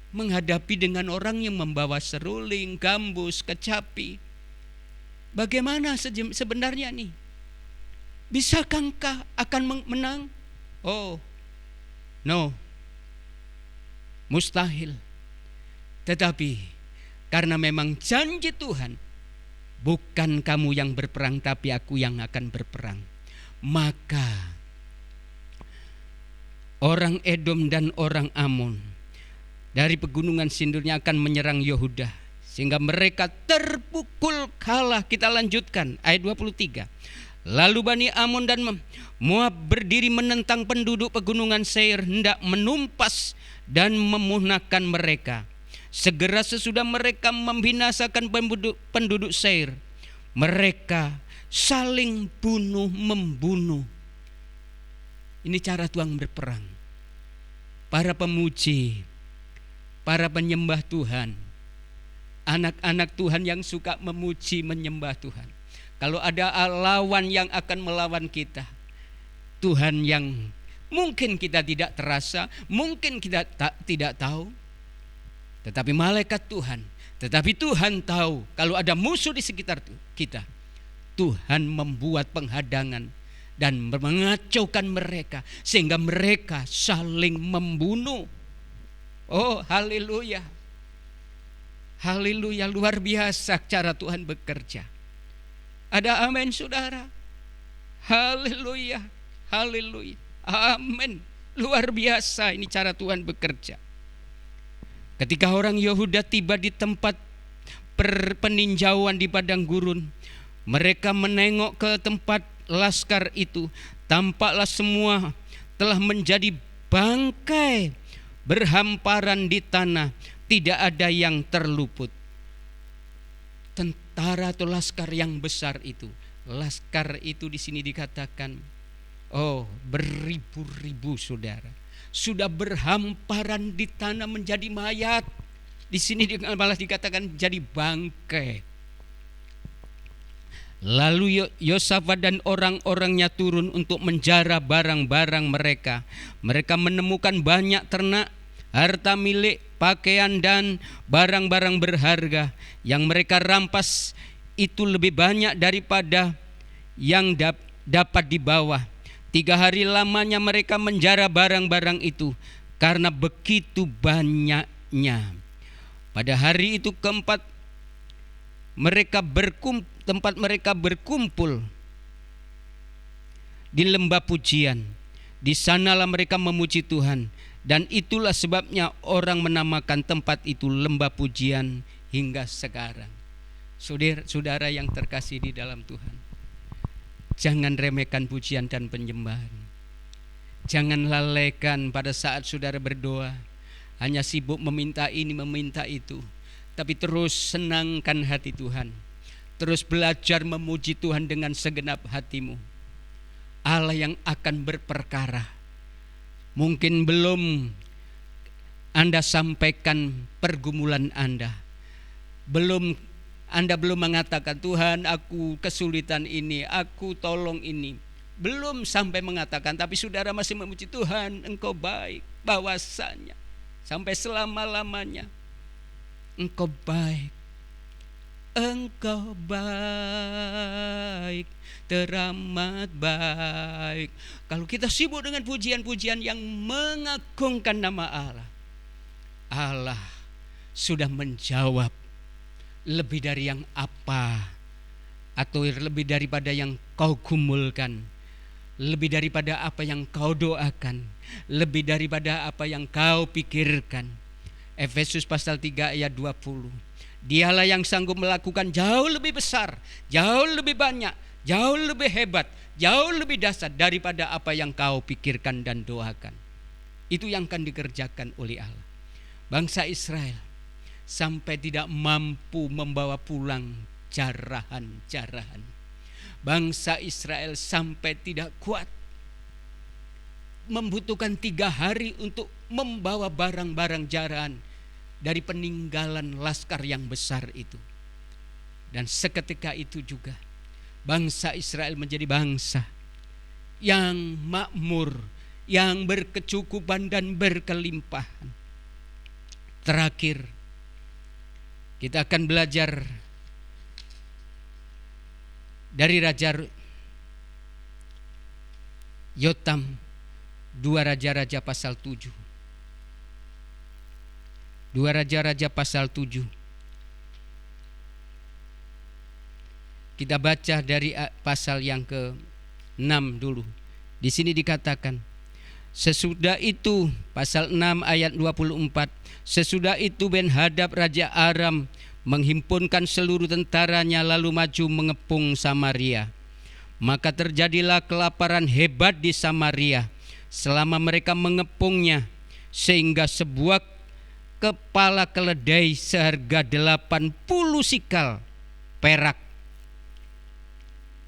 menghadapi dengan orang yang membawa seruling, gambus, kecapi. Bagaimana sebenarnya nih? Bisakah akan menang? Oh, no, mustahil. Tetapi karena memang janji Tuhan, bukan kamu yang berperang, tapi aku yang akan berperang, maka orang Edom dan orang Ammon dari pegunungan Sindurnya akan menyerang Yehuda, sehingga mereka terpukul kalah. Kita lanjutkan ayat 23. Lalu Bani Ammon dan Moab berdiri menentang penduduk pegunungan Seir, hendak menumpas dan memusnahkan mereka. Segera sesudah mereka membinasakan penduduk Seir, mereka saling bunuh-membunuh. Ini cara Tuhan berperang. Para pemuji, para penyembah Tuhan, anak-anak Tuhan yang suka memuji menyembah Tuhan. Kalau ada lawan yang akan melawan kita, Tuhan yang mungkin kita tidak terasa, mungkin kita tidak tahu, tetapi malaikat Tuhan, tetapi Tuhan tahu kalau ada musuh di sekitar kita. Tuhan membuat penghadangan dan mengacaukan mereka, sehingga mereka saling membunuh. Oh, haleluya. Haleluya, luar biasa cara Tuhan bekerja. Ada amin saudara? Haleluya, haleluya, amin. Luar biasa ini cara Tuhan bekerja. Ketika orang Yehuda tiba di tempat peninjauan di padang gurun, mereka menengok ke tempat laskar itu. Tampaklah semua telah menjadi bangkai berhamparan di tanah, tidak ada yang terluput. Tentara atau laskar yang besar itu, laskar itu di sini dikatakan, oh, beribu-ribu saudara, sudah berhamparan di tanah menjadi mayat. Di sini malah dikatakan jadi bangkai. Lalu Yosafat dan orang-orangnya turun untuk menjara barang-barang mereka. Mereka menemukan banyak ternak, harta milik, pakaian dan barang-barang berharga. Yang mereka rampas itu lebih banyak daripada yang dapat dibawa. 3 hari lamanya mereka menjara barang-barang itu karena begitu banyaknya. Pada hari itu keempat tempat mereka berkumpul di lembah pujian. Di sanalah mereka memuji Tuhan, dan itulah sebabnya orang menamakan tempat itu lembah pujian hingga sekarang. Saudara yang terkasih di dalam Tuhan, jangan remehkan pujian dan penyembahan. Jangan lalaikan pada saat saudara berdoa, hanya sibuk meminta ini, meminta itu. Tapi terus senangkan hati Tuhan. Terus belajar memuji Tuhan dengan segenap hatimu. Allah yang akan berperkara. Mungkin belum Anda sampaikan pergumulan Anda. Anda belum mengatakan, Tuhan aku kesulitan ini, aku tolong ini. Belum sampai mengatakan, tapi saudara masih memuji Tuhan, Engkau baik, bahwasanya sampai selama-lamanya Engkau baik. Engkau baik, teramat baik. Kalau kita sibuk dengan pujian-pujian yang mengagungkan nama Allah, Allah sudah menjawab lebih dari yang apa, atau lebih daripada yang kau gumulkan, lebih daripada apa yang kau doakan, lebih daripada apa yang kau pikirkan. Efesus pasal 3 ayat 20. Dialah yang sanggup melakukan jauh lebih besar, jauh lebih banyak, jauh lebih hebat, jauh lebih dahsyat daripada apa yang kau pikirkan dan doakan. Itu yang akan dikerjakan oleh Allah. Bangsa Israel sampai tidak mampu membawa pulang jarahan-jarahan. Bangsa Israel sampai tidak kuat, membutuhkan 3 hari untuk membawa barang-barang jarahan dari peninggalan laskar yang besar itu. Dan seketika itu juga bangsa Israel menjadi bangsa yang makmur, yang berkecukupan dan berkelimpahan. Terakhir, kita akan belajar dari Raja Yotam, 2 Raja-Raja pasal 7. 2 Raja-Raja pasal 7. Kita baca dari pasal yang ke-6 dulu. Di sini dikatakan, sesudah itu, pasal 6 ayat 24, sesudah itu Ben-Hadad Raja Aram menghimpunkan seluruh tentaranya lalu maju mengepung Samaria. Maka terjadilah kelaparan hebat di Samaria selama mereka mengepungnya, sehingga sebuah kepala keledai seharga 80 sikal perak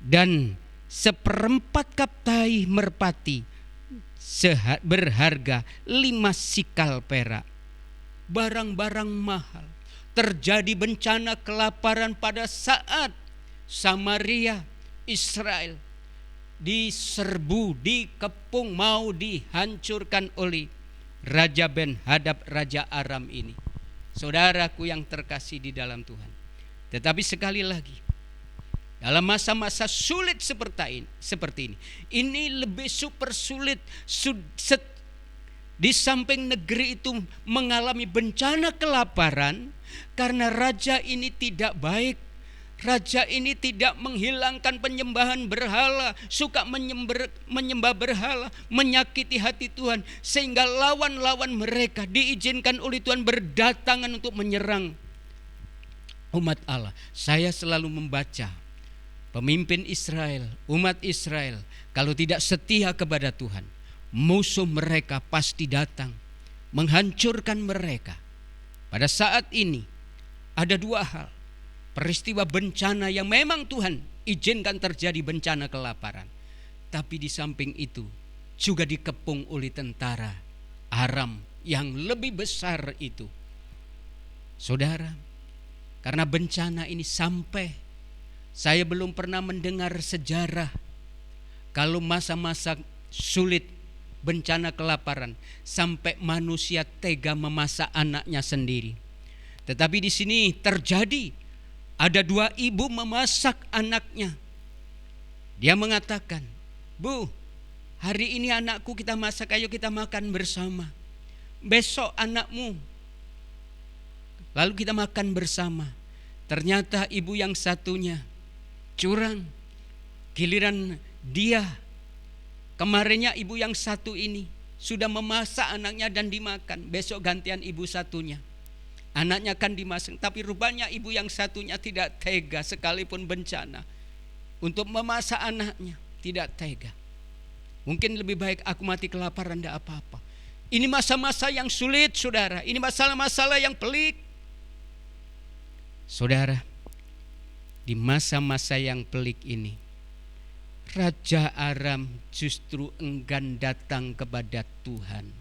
dan 1/4 kaptai merpati berharga 5 sikal perak, barang-barang mahal. Terjadi bencana kelaparan pada saat Samaria, Israel diserbu, dikepung, mau dihancurkan oleh Raja Ben-Hadad Raja Aram ini. Saudaraku yang terkasih di dalam Tuhan. Tetapi sekali lagi, dalam masa-masa sulit seperti ini lebih super sulit. Di samping negeri itu mengalami bencana kelaparan karena raja ini tidak baik. Raja ini tidak menghilangkan penyembahan berhala, suka menyembah berhala, menyakiti hati Tuhan, sehingga lawan-lawan mereka diizinkan oleh Tuhan berdatangan untuk menyerang umat Allah. Saya selalu membaca pemimpin Israel, umat Israel, kalau tidak setia kepada Tuhan, musuh mereka pasti datang menghancurkan mereka. Pada saat ini ada 2 hal. Peristiwa bencana yang memang Tuhan izinkan terjadi, bencana kelaparan. Tapi di samping itu juga dikepung oleh tentara Aram yang lebih besar itu. Saudara, karena bencana ini sampai saya belum pernah mendengar sejarah kalau masa-masa sulit bencana kelaparan sampai manusia tega memasak anaknya sendiri. Tetapi di sini terjadi, ada 2 ibu memasak anaknya. Dia mengatakan, "Bu, hari ini anakku kita masak, ayo kita makan bersama. Besok anakmu, lalu kita makan bersama." Ternyata ibu yang satunya curang. Giliran dia, kemarinnya ibu yang satu ini sudah memasak anaknya dan dimakan. Besok gantian ibu satunya, anaknya akan dimasak. Tapi rupanya ibu yang satunya tidak tega sekalipun bencana untuk memasak anaknya. Tidak tega. Mungkin lebih baik aku mati kelaparan, tidak apa-apa. Ini masa-masa yang sulit, saudara. Ini masalah-masalah yang pelik. Saudara, di masa-masa yang pelik ini, Raja Aram justru enggan datang kepada Tuhan.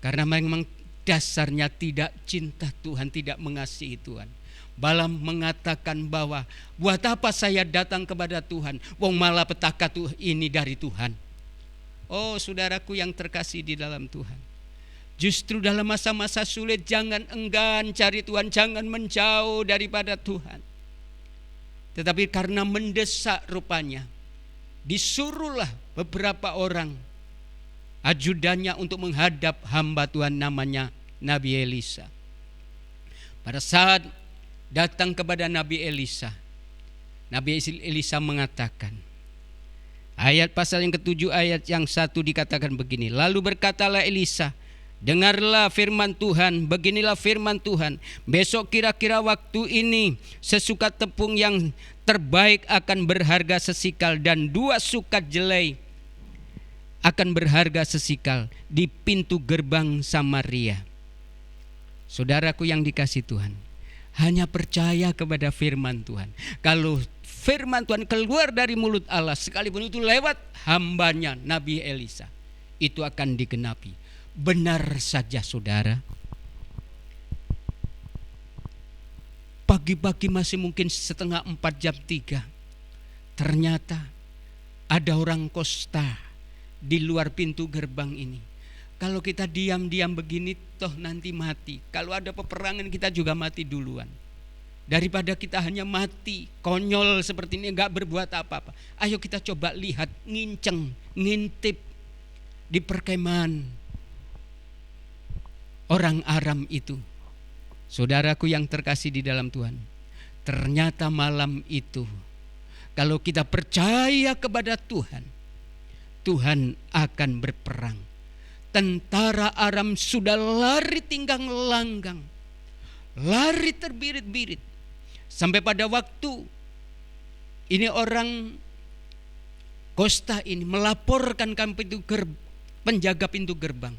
Karena memang dasarnya tidak cinta Tuhan, tidak mengasihi Tuhan. Balaam mengatakan bahwa buat apa saya datang kepada Tuhan, wong malah petaka tuh ini dari Tuhan. Oh saudaraku yang terkasih di dalam Tuhan, justru dalam masa-masa sulit jangan enggan cari Tuhan, jangan menjauh daripada Tuhan. Tetapi karena mendesak rupanya, disuruhlah beberapa orang ajudannya untuk menghadap hamba Tuhan namanya Nabi Elisa. Pada saat datang kepada Nabi Elisa mengatakan, ayat pasal yang ke-7 ayat yang 1 dikatakan begini, lalu berkatalah Elisa, dengarlah firman Tuhan, beginilah firman Tuhan, besok kira-kira waktu ini sesukat tepung yang terbaik akan berharga sesikal dan 2 sukat jelai akan berharga sesikal di pintu gerbang Samaria. Saudaraku yang dikasihi Tuhan, hanya percaya kepada firman Tuhan. Kalau firman Tuhan keluar dari mulut Allah, sekalipun itu lewat hambanya Nabi Elisa, itu akan digenapi. Benar saja saudara, pagi-pagi masih mungkin setengah 4 jam 3, ternyata ada orang kosta di luar pintu gerbang ini. Kalau kita diam-diam begini toh nanti mati. Kalau ada peperangan kita juga mati duluan. Daripada kita hanya mati konyol seperti ini, gak berbuat apa-apa. Ayo kita coba lihat, ngintip di perkemahan orang Aram itu. Saudaraku yang terkasih di dalam Tuhan, ternyata malam itu kalau kita percaya kepada Tuhan, Tuhan akan berperang. Tentara Aram sudah lari tinggang langgang, lari terbirit-birit, sampai pada waktu ini orang kosta ini melaporkan ke penjaga pintu gerbang,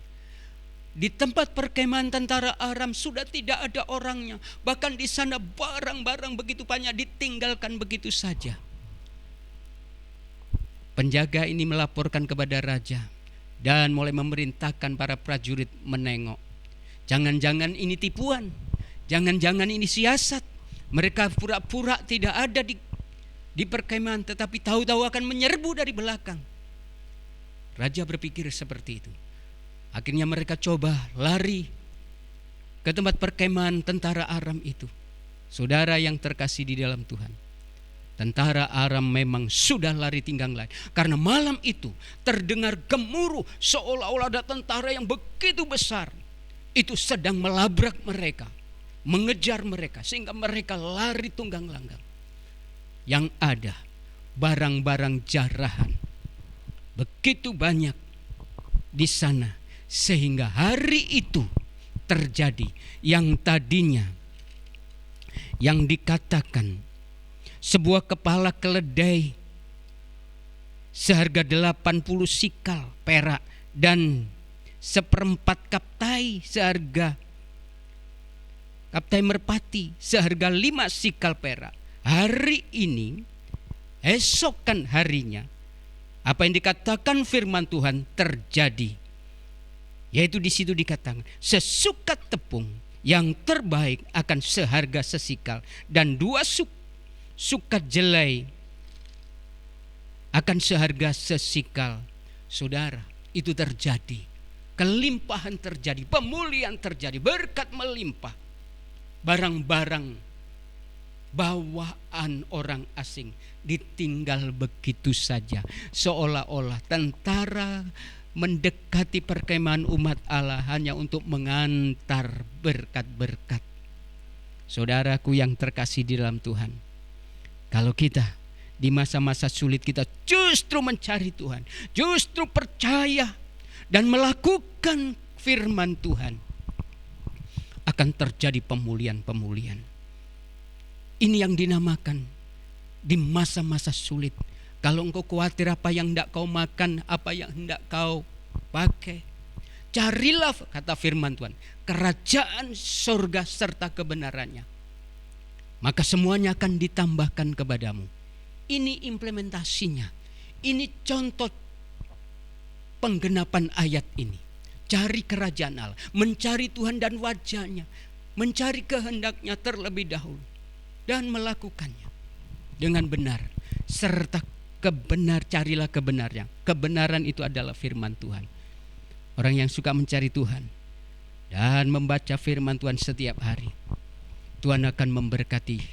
di tempat perkemahan tentara Aram sudah tidak ada orangnya. Bahkan di sana barang-barang begitu banyak ditinggalkan begitu saja. Penjaga ini melaporkan kepada raja dan mulai memerintahkan para prajurit menengok. Jangan-jangan ini tipuan, jangan-jangan ini siasat. Mereka pura-pura tidak ada di perkemahan, tetapi tahu-tahu akan menyerbu dari belakang. Raja berpikir seperti itu. Akhirnya mereka coba lari ke tempat perkemahan tentara Aram itu. Saudara yang terkasih di dalam Tuhan, tentara Aram memang sudah lari tinggang lari. Karena malam itu terdengar gemuruh seolah-olah ada tentara yang begitu besar. Itu sedang melabrak mereka, mengejar mereka, sehingga mereka lari tunggang langgang. Yang ada barang-barang jarahan begitu banyak di sana, sehingga hari itu terjadi yang tadinya yang dikatakan sebuah kepala keledai seharga 80 sikal perak dan 1/4 kaptai merpati seharga 5 sikal perak. Hari ini, esokan harinya, apa yang dikatakan firman Tuhan terjadi. Yaitu di situ dikatakan sesukat tepung yang terbaik akan seharga sesikal dan 2 sukat jelai akan seharga sesikal. Saudara, itu terjadi. Kelimpahan terjadi, pemulihan terjadi, berkat melimpah. Barang-barang bawaan orang asing ditinggal begitu saja, seolah-olah tentara mendekati perkemahan umat Allah hanya untuk mengantar berkat-berkat. Saudaraku yang terkasih di dalam Tuhan, kalau kita di masa-masa sulit kita justru mencari Tuhan, justru percaya dan melakukan firman Tuhan, akan terjadi pemulihan-pemulihan. Ini yang dinamakan di masa-masa sulit. Kalau engkau khawatir apa yang hendak kau makan, apa yang hendak kau pakai, carilah, kata firman Tuhan, kerajaan surga serta kebenarannya, maka semuanya akan ditambahkan kepadamu. Ini implementasinya. Ini contoh penggenapan ayat ini. Cari kerajaan Allah, mencari Tuhan dan wajahnya, mencari kehendaknya terlebih dahulu, dan melakukannya dengan benar. Serta carilah kebenarannya. Kebenaran itu adalah firman Tuhan. Orang yang suka mencari Tuhan dan membaca firman Tuhan setiap hari, Tuhan akan memberkati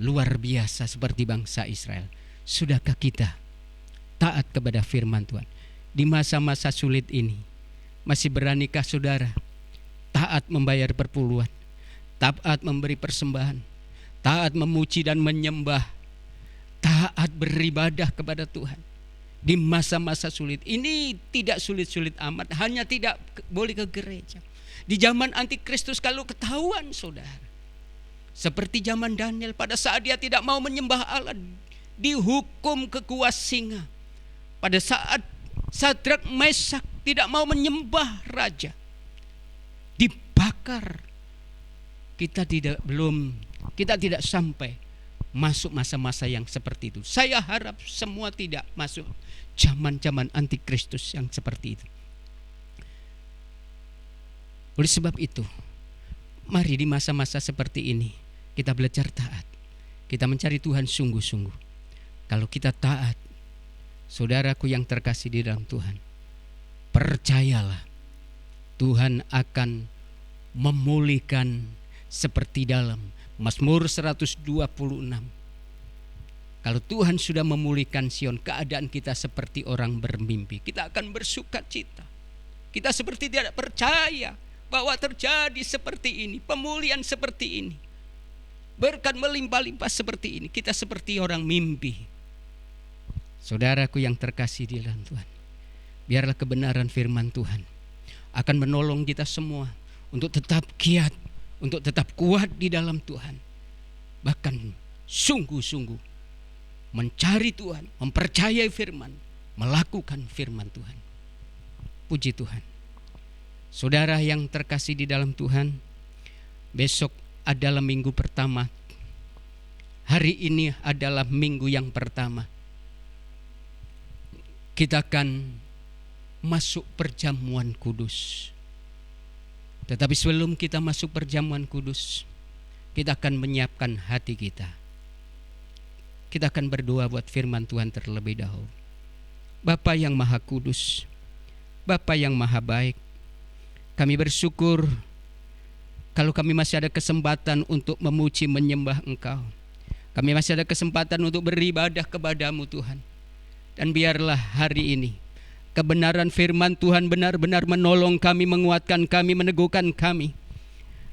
luar biasa seperti bangsa Israel. Sudahkah kita taat kepada firman Tuhan di masa-masa sulit ini? Masih beranikah saudara taat membayar perpuluhan, taat memberi persembahan, taat memuji dan menyembah, taat beribadah kepada Tuhan di masa-masa sulit. Ini tidak sulit-sulit amat, hanya tidak boleh ke gereja. Di zaman antikristus kalau ketahuan saudara, seperti zaman Daniel pada saat dia tidak mau menyembah Allah, dihukum ke gua singa. Pada saat Sadrak Mesak tidak mau menyembah raja, dibakar. Kita tidak sampai masuk masa-masa yang seperti itu. Saya harap semua tidak masuk zaman-zaman antikristus yang seperti itu. Oleh sebab itu, mari di masa-masa seperti ini kita belajar taat. Kita mencari Tuhan sungguh-sungguh. Kalau kita taat, saudaraku yang terkasih di dalam Tuhan, percayalah Tuhan akan memulihkan seperti dalam Mazmur 126. Kalau Tuhan sudah memulihkan Sion, keadaan kita seperti orang bermimpi. Kita akan bersukacita. Kita seperti tidak percaya bahwa terjadi seperti ini, pemulihan seperti ini, berkat melimpah-limpah seperti ini. Kita seperti orang mimpi. Saudaraku yang terkasih di dalam Tuhan, biarlah kebenaran firman Tuhan akan menolong kita semua untuk tetap giat, untuk tetap kuat di dalam Tuhan. Bahkan sungguh-sungguh mencari Tuhan, mempercayai firman, melakukan firman Tuhan. Puji Tuhan. Saudara yang terkasih di dalam Tuhan, besok adalah minggu pertama. Hari ini adalah minggu yang pertama. Kita akan masuk perjamuan kudus. Tetapi sebelum kita masuk perjamuan kudus, kita akan menyiapkan hati kita. Kita akan berdoa buat firman Tuhan terlebih dahulu. Bapa yang Maha Kudus, Bapa yang Maha Baik, kami bersyukur kalau kami masih ada kesempatan untuk memuji menyembah Engkau. Kami masih ada kesempatan untuk beribadah kepadamu Tuhan. Dan biarlah hari ini kebenaran firman Tuhan benar-benar menolong kami, menguatkan kami, meneguhkan kami,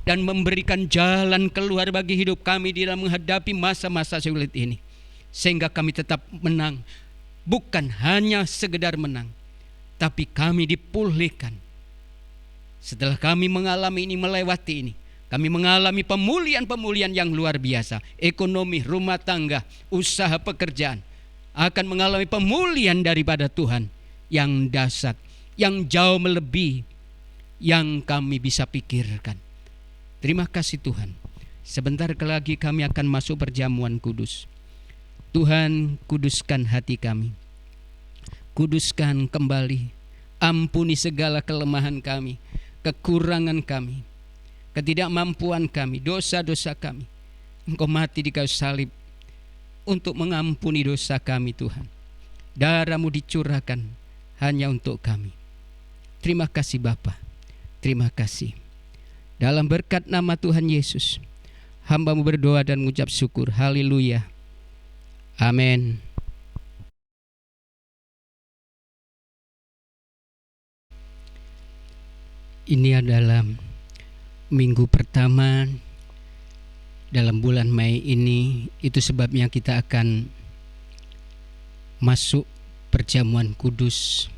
dan memberikan jalan keluar bagi hidup kami di dalam menghadapi masa-masa sulit ini. Sehingga kami tetap menang, bukan hanya sekedar menang, tapi kami dipulihkan. Setelah kami mengalami ini, melewati ini, kami mengalami pemulihan-pemulihan yang luar biasa. Ekonomi, rumah tangga, usaha, pekerjaan akan mengalami pemulihan daripada Tuhan yang dahsyat, yang jauh melebihi yang kami bisa pikirkan. Terima kasih Tuhan. Sebentar lagi kami akan masuk perjamuan kudus. Tuhan, kuduskan hati kami, kuduskan kembali, ampuni segala kelemahan kami, kekurangan kami, ketidakmampuan kami, dosa-dosa kami. Engkau mati di kayu salib untuk mengampuni dosa kami Tuhan. Darah-Mu dicurahkan hanya untuk kami. Terima kasih Bapa, terima kasih. Dalam berkat nama Tuhan Yesus, hamba-Mu berdoa dan mengucap syukur. Haleluya. Amin. Ini adalah minggu pertama dalam bulan Mei ini. Itu sebabnya kita akan masuk perjamuan kudus.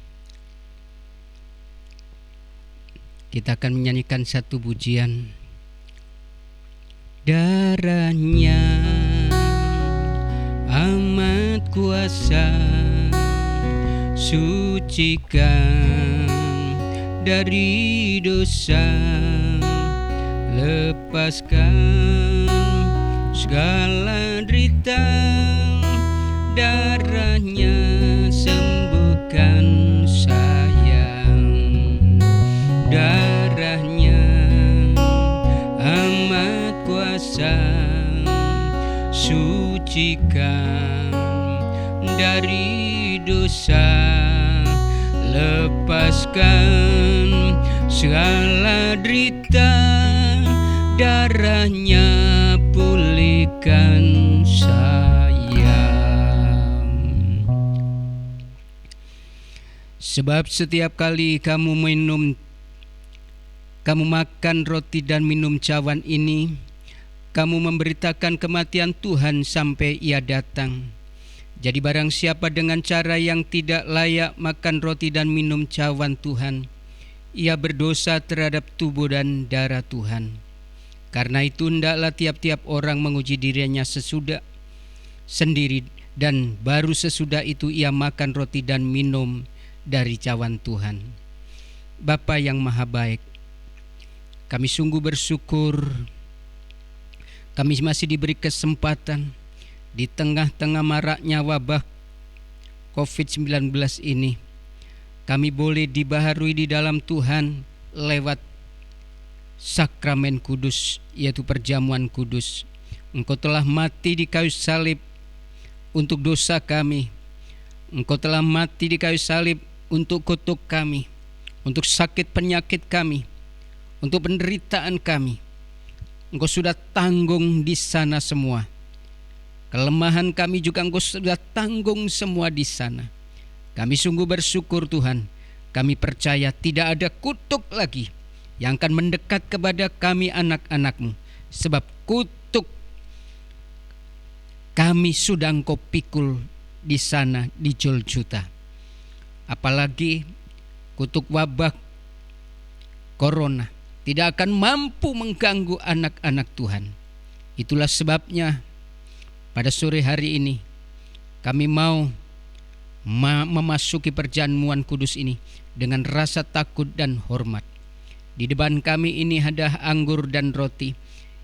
Kita akan menyanyikan satu pujian. Darahnya amat kuasa, sucikan dari dosa, lepaskan segala derita. Darahnya sembuhkan sayang, darahnya amat kuasa, sucikan dari dosa, lepaskan segala derita. Darahnya pulihkan sayang. Sebab setiap kali kamu minum kamu makan roti dan minum cawan ini, kamu memberitakan kematian Tuhan sampai Ia datang. Jadi barang siapa dengan cara yang tidak layak makan roti dan minum cawan Tuhan, ia berdosa terhadap tubuh dan darah Tuhan. Karena itu hendaklah tiap-tiap orang menguji dirinya sesudah sendiri, dan baru sesudah itu ia makan roti dan minum dari cawan Tuhan. Bapa yang maha baik, kami sungguh bersyukur kami masih diberi kesempatan di tengah-tengah maraknya wabah COVID-19 ini. Kami boleh dibaharui di dalam Tuhan lewat sakramen kudus, yaitu perjamuan kudus. Engkau telah mati di kayu salib untuk dosa kami. Engkau telah mati di kayu salib untuk kutuk kami, untuk sakit penyakit kami, untuk penderitaan kami. Engkau sudah tanggung di sana semua. Kelemahan kami juga Engkau sudah tanggung semua di sana. Kami sungguh bersyukur Tuhan. Kami percaya tidak ada kutuk lagi yang akan mendekat kepada kami anak-anak-Mu. Sebab kutuk kami sudah Engkau pikul di sana di Golgota. Apalagi kutuk wabah corona tidak akan mampu mengganggu anak-anak Tuhan. Itulah sebabnya pada sore hari ini kami mau memasuki perjamuan kudus ini dengan rasa takut dan hormat. Di depan kami ini ada anggur dan roti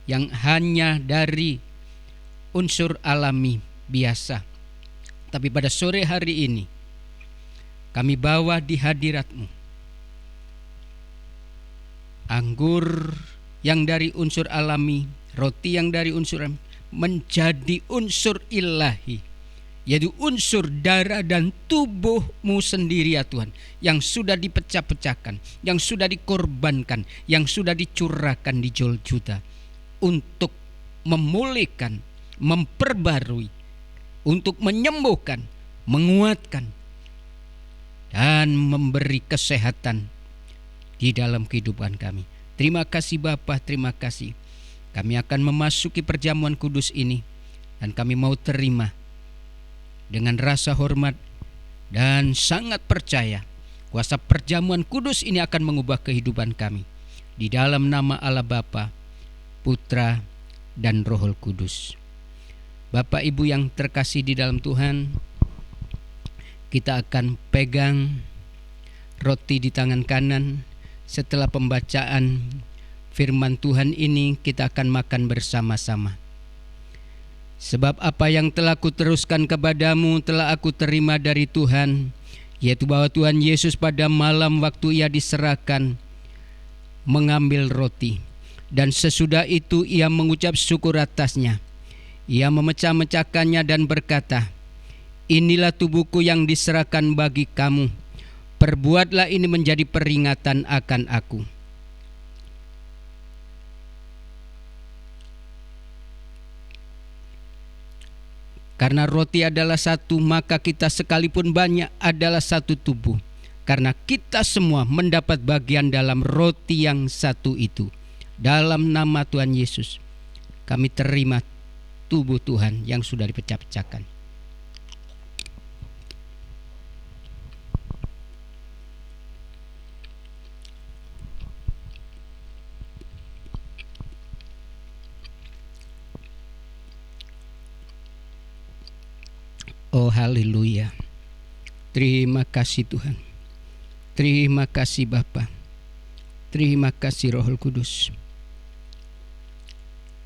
yang hanya dari unsur alami biasa. Tapi pada sore hari ini kami bawa di hadirat-Mu anggur yang dari unsur alami, roti yang dari unsur alami, menjadi unsur ilahi, yaitu unsur darah dan tubuh-Mu sendiri ya Tuhan, yang sudah dipecah-pecahkan, yang sudah dikorbankan, yang sudah dicurahkan di Golgota untuk memulihkan, memperbarui, untuk menyembuhkan, menguatkan, dan memberi kesehatan di dalam kehidupan kami. Terima kasih Bapa, terima kasih. Kami akan memasuki perjamuan kudus ini dan kami mau terima dengan rasa hormat dan sangat percaya kuasa perjamuan kudus ini akan mengubah kehidupan kami. Di dalam nama Allah Bapa, Putra, dan Roh Kudus. Bapak Ibu yang terkasih di dalam Tuhan, kita akan pegang roti di tangan kanan. Setelah pembacaan firman Tuhan ini, kita akan makan bersama-sama. Sebab apa yang telah kuteruskan kepadamu telah aku terima dari Tuhan, yaitu bahwa Tuhan Yesus pada malam waktu Ia diserahkan mengambil roti, dan sesudah itu Ia mengucap syukur atasnya. Ia memecah-mecahkannya dan berkata, "Inilah tubuhku yang diserahkan bagi kamu. Perbuatlah ini menjadi peringatan akan aku." Karena roti adalah satu, maka kita sekalipun banyak adalah satu tubuh. Karena kita semua mendapat bagian dalam roti yang satu itu. Dalam nama Tuhan Yesus, kami terima tubuh Tuhan yang sudah dipecah-pecahkan. Oh haleluya. Terima kasih Tuhan. Terima kasih Bapa. Terima kasih Roh Kudus.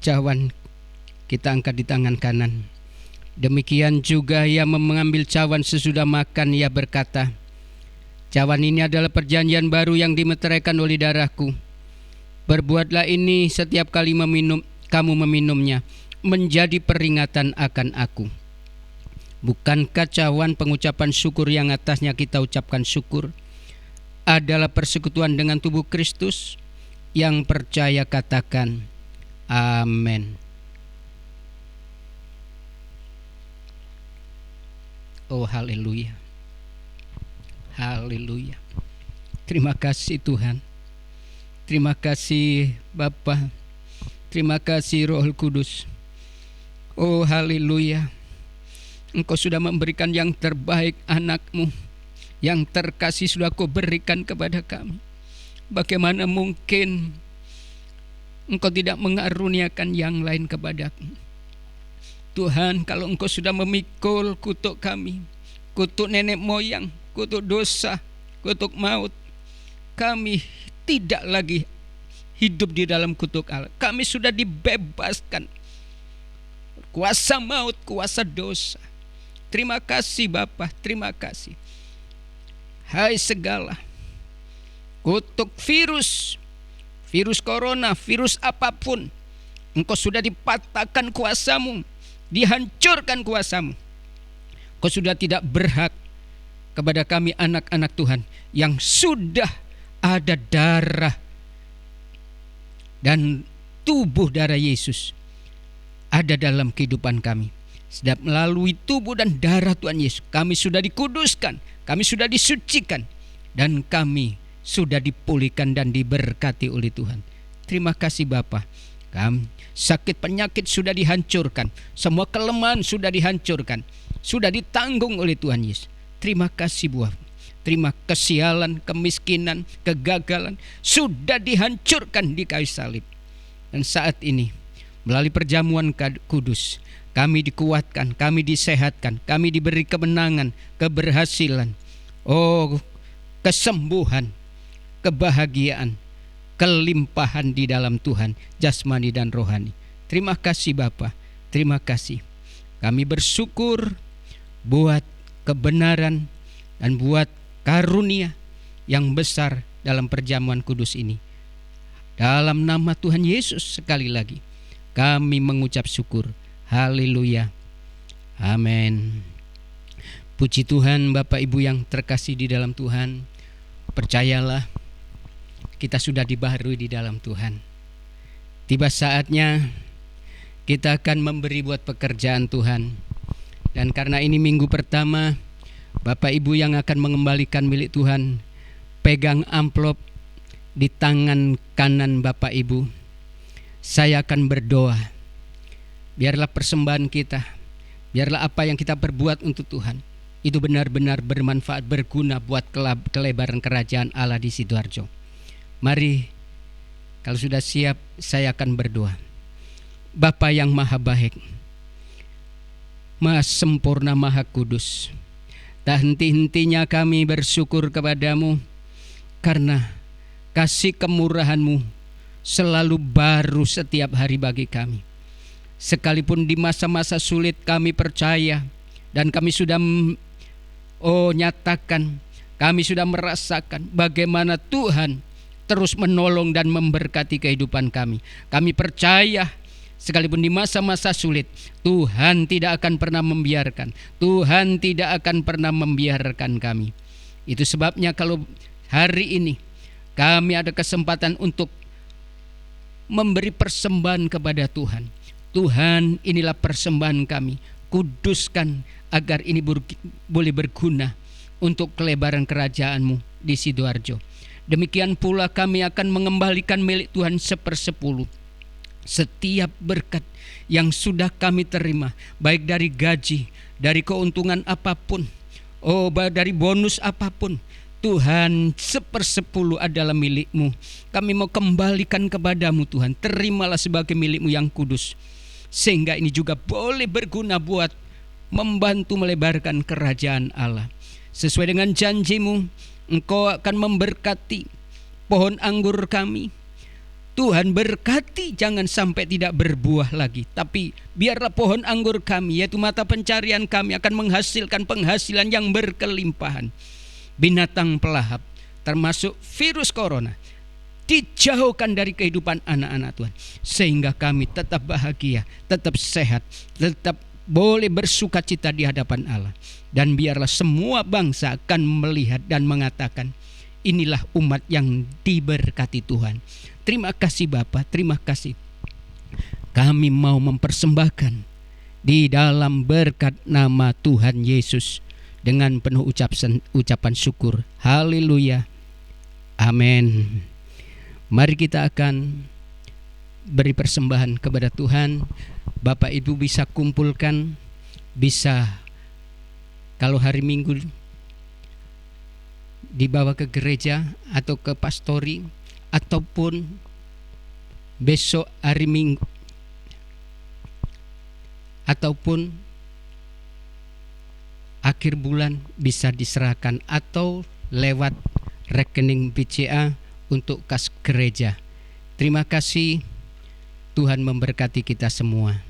Cawan kita angkat di tangan kanan. Demikian juga Ia mengambil cawan sesudah makan, Ia berkata, "Cawan ini adalah perjanjian baru yang dimeteraikan oleh darahku. Berbuatlah ini setiap kali kamu meminumnya, menjadi peringatan akan aku." Bukankah cawan pengucapan syukur yang atasnya kita ucapkan syukur adalah persekutuan dengan tubuh Kristus? Yang percaya katakan amin. Oh haleluya. Haleluya. Terima kasih Tuhan. Terima kasih Bapa. Terima kasih Roh Kudus. Oh haleluya. Engkau sudah memberikan yang terbaik anak-Mu. Yang terkasih sudah Kau berikan kepada kami. Bagaimana mungkin Engkau tidak mengaruniakan yang lain kepadaku? Tuhan, kalau Engkau sudah memikul kutuk kami, kutuk nenek moyang, kutuk dosa, kutuk maut, kami tidak lagi hidup di dalam kutuk Allah. Kami sudah dibebaskan kuasa maut, kuasa dosa. Terima kasih Bapa, terima kasih. Hai segala kutuk virus corona, virus apapun, Engkau sudah dipatahkan kuasa-Mu, dihancurkan kuasa-Mu. Kau sudah tidak berhak kepada kami anak-anak Tuhan yang sudah ada darah dan tubuh darah Yesus ada dalam kehidupan kami. Sedap melalui tubuh dan darah Tuhan Yesus, kami sudah dikuduskan, kami sudah disucikan, dan kami sudah dipulihkan dan diberkati oleh Tuhan. Terima kasih Bapa. Sakit penyakit sudah dihancurkan, semua kelemahan sudah dihancurkan, sudah ditanggung oleh Tuhan Yesus. Terima kasih Bapa. Terima kesialan, kemiskinan, kegagalan sudah dihancurkan di kayu salib. Dan saat ini melalui perjamuan kudus, kami dikuatkan, kami disehatkan, kami diberi kemenangan, keberhasilan, kesembuhan, kebahagiaan, kelimpahan di dalam Tuhan, jasmani dan rohani. Terima kasih Bapa, terima kasih. Kami bersyukur buat kebenaran dan buat karunia yang besar dalam perjamuan kudus ini. Dalam nama Tuhan Yesus sekali lagi kami mengucap syukur. Haleluya. Amin. Puji Tuhan. Bapak Ibu yang terkasih di dalam Tuhan, percayalah, kita sudah dibaharui di dalam Tuhan. Tiba saatnya kita akan memberi buat pekerjaan Tuhan. Dan karena ini minggu pertama, Bapak Ibu yang akan mengembalikan milik Tuhan, pegang amplop di tangan kanan Bapak Ibu. Saya akan berdoa. Biarlah persembahan kita, biarlah apa yang kita perbuat untuk Tuhan itu benar-benar bermanfaat, berguna buat kelebaran kerajaan Allah di Sidoarjo. Mari, kalau sudah siap, saya akan berdoa. Bapa yang maha baik, maha sempurna, maha kudus, tak henti-hentinya kami bersyukur kepadamu karena kasih kemurahan-Mu selalu baru setiap hari bagi kami. Sekalipun di masa-masa sulit kami percaya dan kami sudah nyatakan, kami sudah merasakan bagaimana Tuhan terus menolong dan memberkati kehidupan kami. Kami percaya sekalipun di masa-masa sulit, Tuhan tidak akan pernah membiarkan. Tuhan tidak akan pernah membiarkan kami. Itu sebabnya kalau hari ini kami ada kesempatan untuk memberi persembahan kepada Tuhan. Tuhan, inilah persembahan kami. Kuduskan agar ini boleh berguna untuk kelebaran kerajaan-Mu di Sidoarjo. Demikian pula kami akan mengembalikan milik Tuhan 1/10. Setiap berkat yang sudah kami terima, baik dari gaji, dari keuntungan apapun, dari bonus apapun, Tuhan 1/10 adalah milik-Mu. Kami mau kembalikan kepadamu Tuhan. Terimalah sebagai milik-Mu yang kudus, sehingga ini juga boleh berguna buat membantu melebarkan kerajaan Allah. Sesuai dengan janji-Mu, Engkau akan memberkati pohon anggur kami. Tuhan berkati, jangan sampai tidak berbuah lagi, tapi biarlah pohon anggur kami, yaitu mata pencarian kami, akan menghasilkan penghasilan yang berkelimpahan. Binatang pelahap termasuk virus corona dijauhkan dari kehidupan anak-anak Tuhan, sehingga kami tetap bahagia, tetap sehat, tetap boleh bersuka cita di hadapan Allah. Dan biarlah semua bangsa akan melihat dan mengatakan, inilah umat yang diberkati Tuhan. Terima kasih Bapa, terima kasih. Kami mau mempersembahkan di dalam berkat nama Tuhan Yesus dengan penuh ucapan syukur. Haleluya. Amin. Mari kita akan beri persembahan kepada Tuhan. Bapak Ibu bisa kumpulkan, bisa kalau hari Minggu dibawa ke gereja atau ke pastori, ataupun besok hari Minggu, ataupun akhir bulan bisa diserahkan, atau lewat rekening BCA untuk kas gereja. Terima kasih, Tuhan memberkati kita semua.